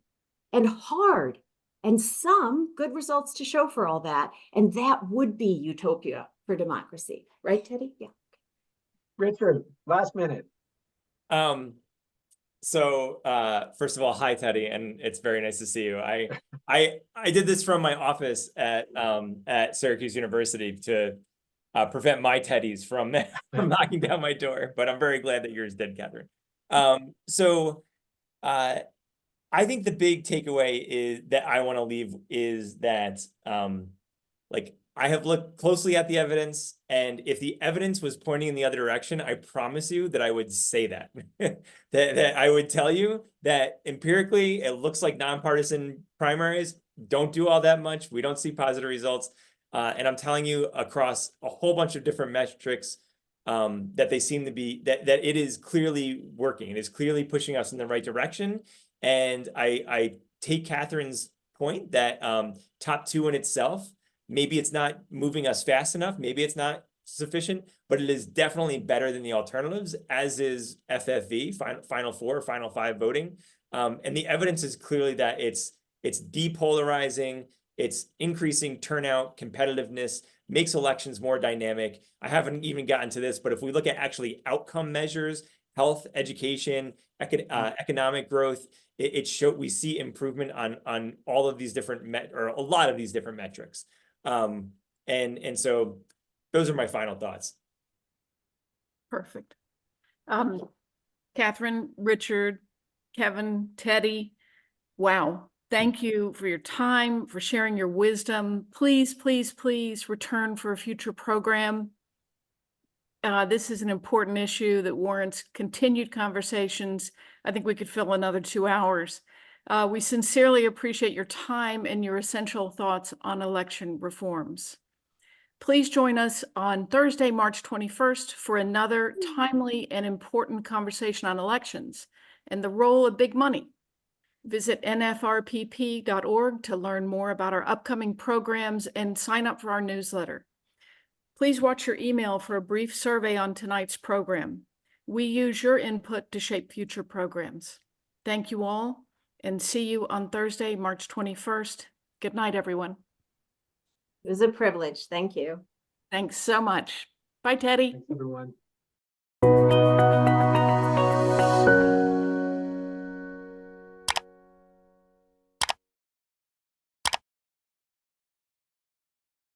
and hard and some good results to show for all that. And that would be utopia for democracy. Right, Teddy? Yeah. Richard, last minute. So first of all, hi Teddy, and it's very nice to see you. I did this from my office at Syracuse University to prevent my Teddies from knocking down my door, but I'm very glad that yours did, Catherine. I think the big takeaway is that I want to leave is that like I have looked closely at the evidence, and if the evidence was pointing in the other direction, I promise you that I would say that. that I would tell you that empirically, it looks like nonpartisan primaries don't do all that much. We don't see positive results. And I'm telling you across a whole bunch of different metrics that they seem to be, that it is clearly working. It is clearly pushing us in the right direction. And I take Catherine's point that top two in itself, maybe it's not moving us fast enough. Maybe it's not sufficient, but it is definitely better than the alternatives, as is FFV, Final Four, Final Five voting. And the evidence is clearly that it's depolarizing, it's increasing turnout, competitiveness, makes elections more dynamic. I haven't even gotten to this, but if we look at actually outcome measures, health, education, economic growth, we see improvement on all of these different or a lot of these different metrics. And so those are my final thoughts. Perfect. Catherine, Richard, Kevin, Teddy, wow. Thank you for your time, for sharing your wisdom. Please, please, please return for a future program. This is an important issue that warrants continued conversations. I think we could fill another 2 hours. We sincerely appreciate your time and your essential thoughts on election reforms. Please join us on Thursday, March 21st for another timely and important conversation on elections and the role of big money. Visit nfrpp.org to learn more about our upcoming programs and sign up for our newsletter. Please watch your email for a brief survey on tonight's program. We use your input to shape future programs. Thank you all, and see you on Thursday, March 21st. Good night, everyone. It was a privilege. Thank you. Thanks so much. Bye, Teddy. Thanks, everyone.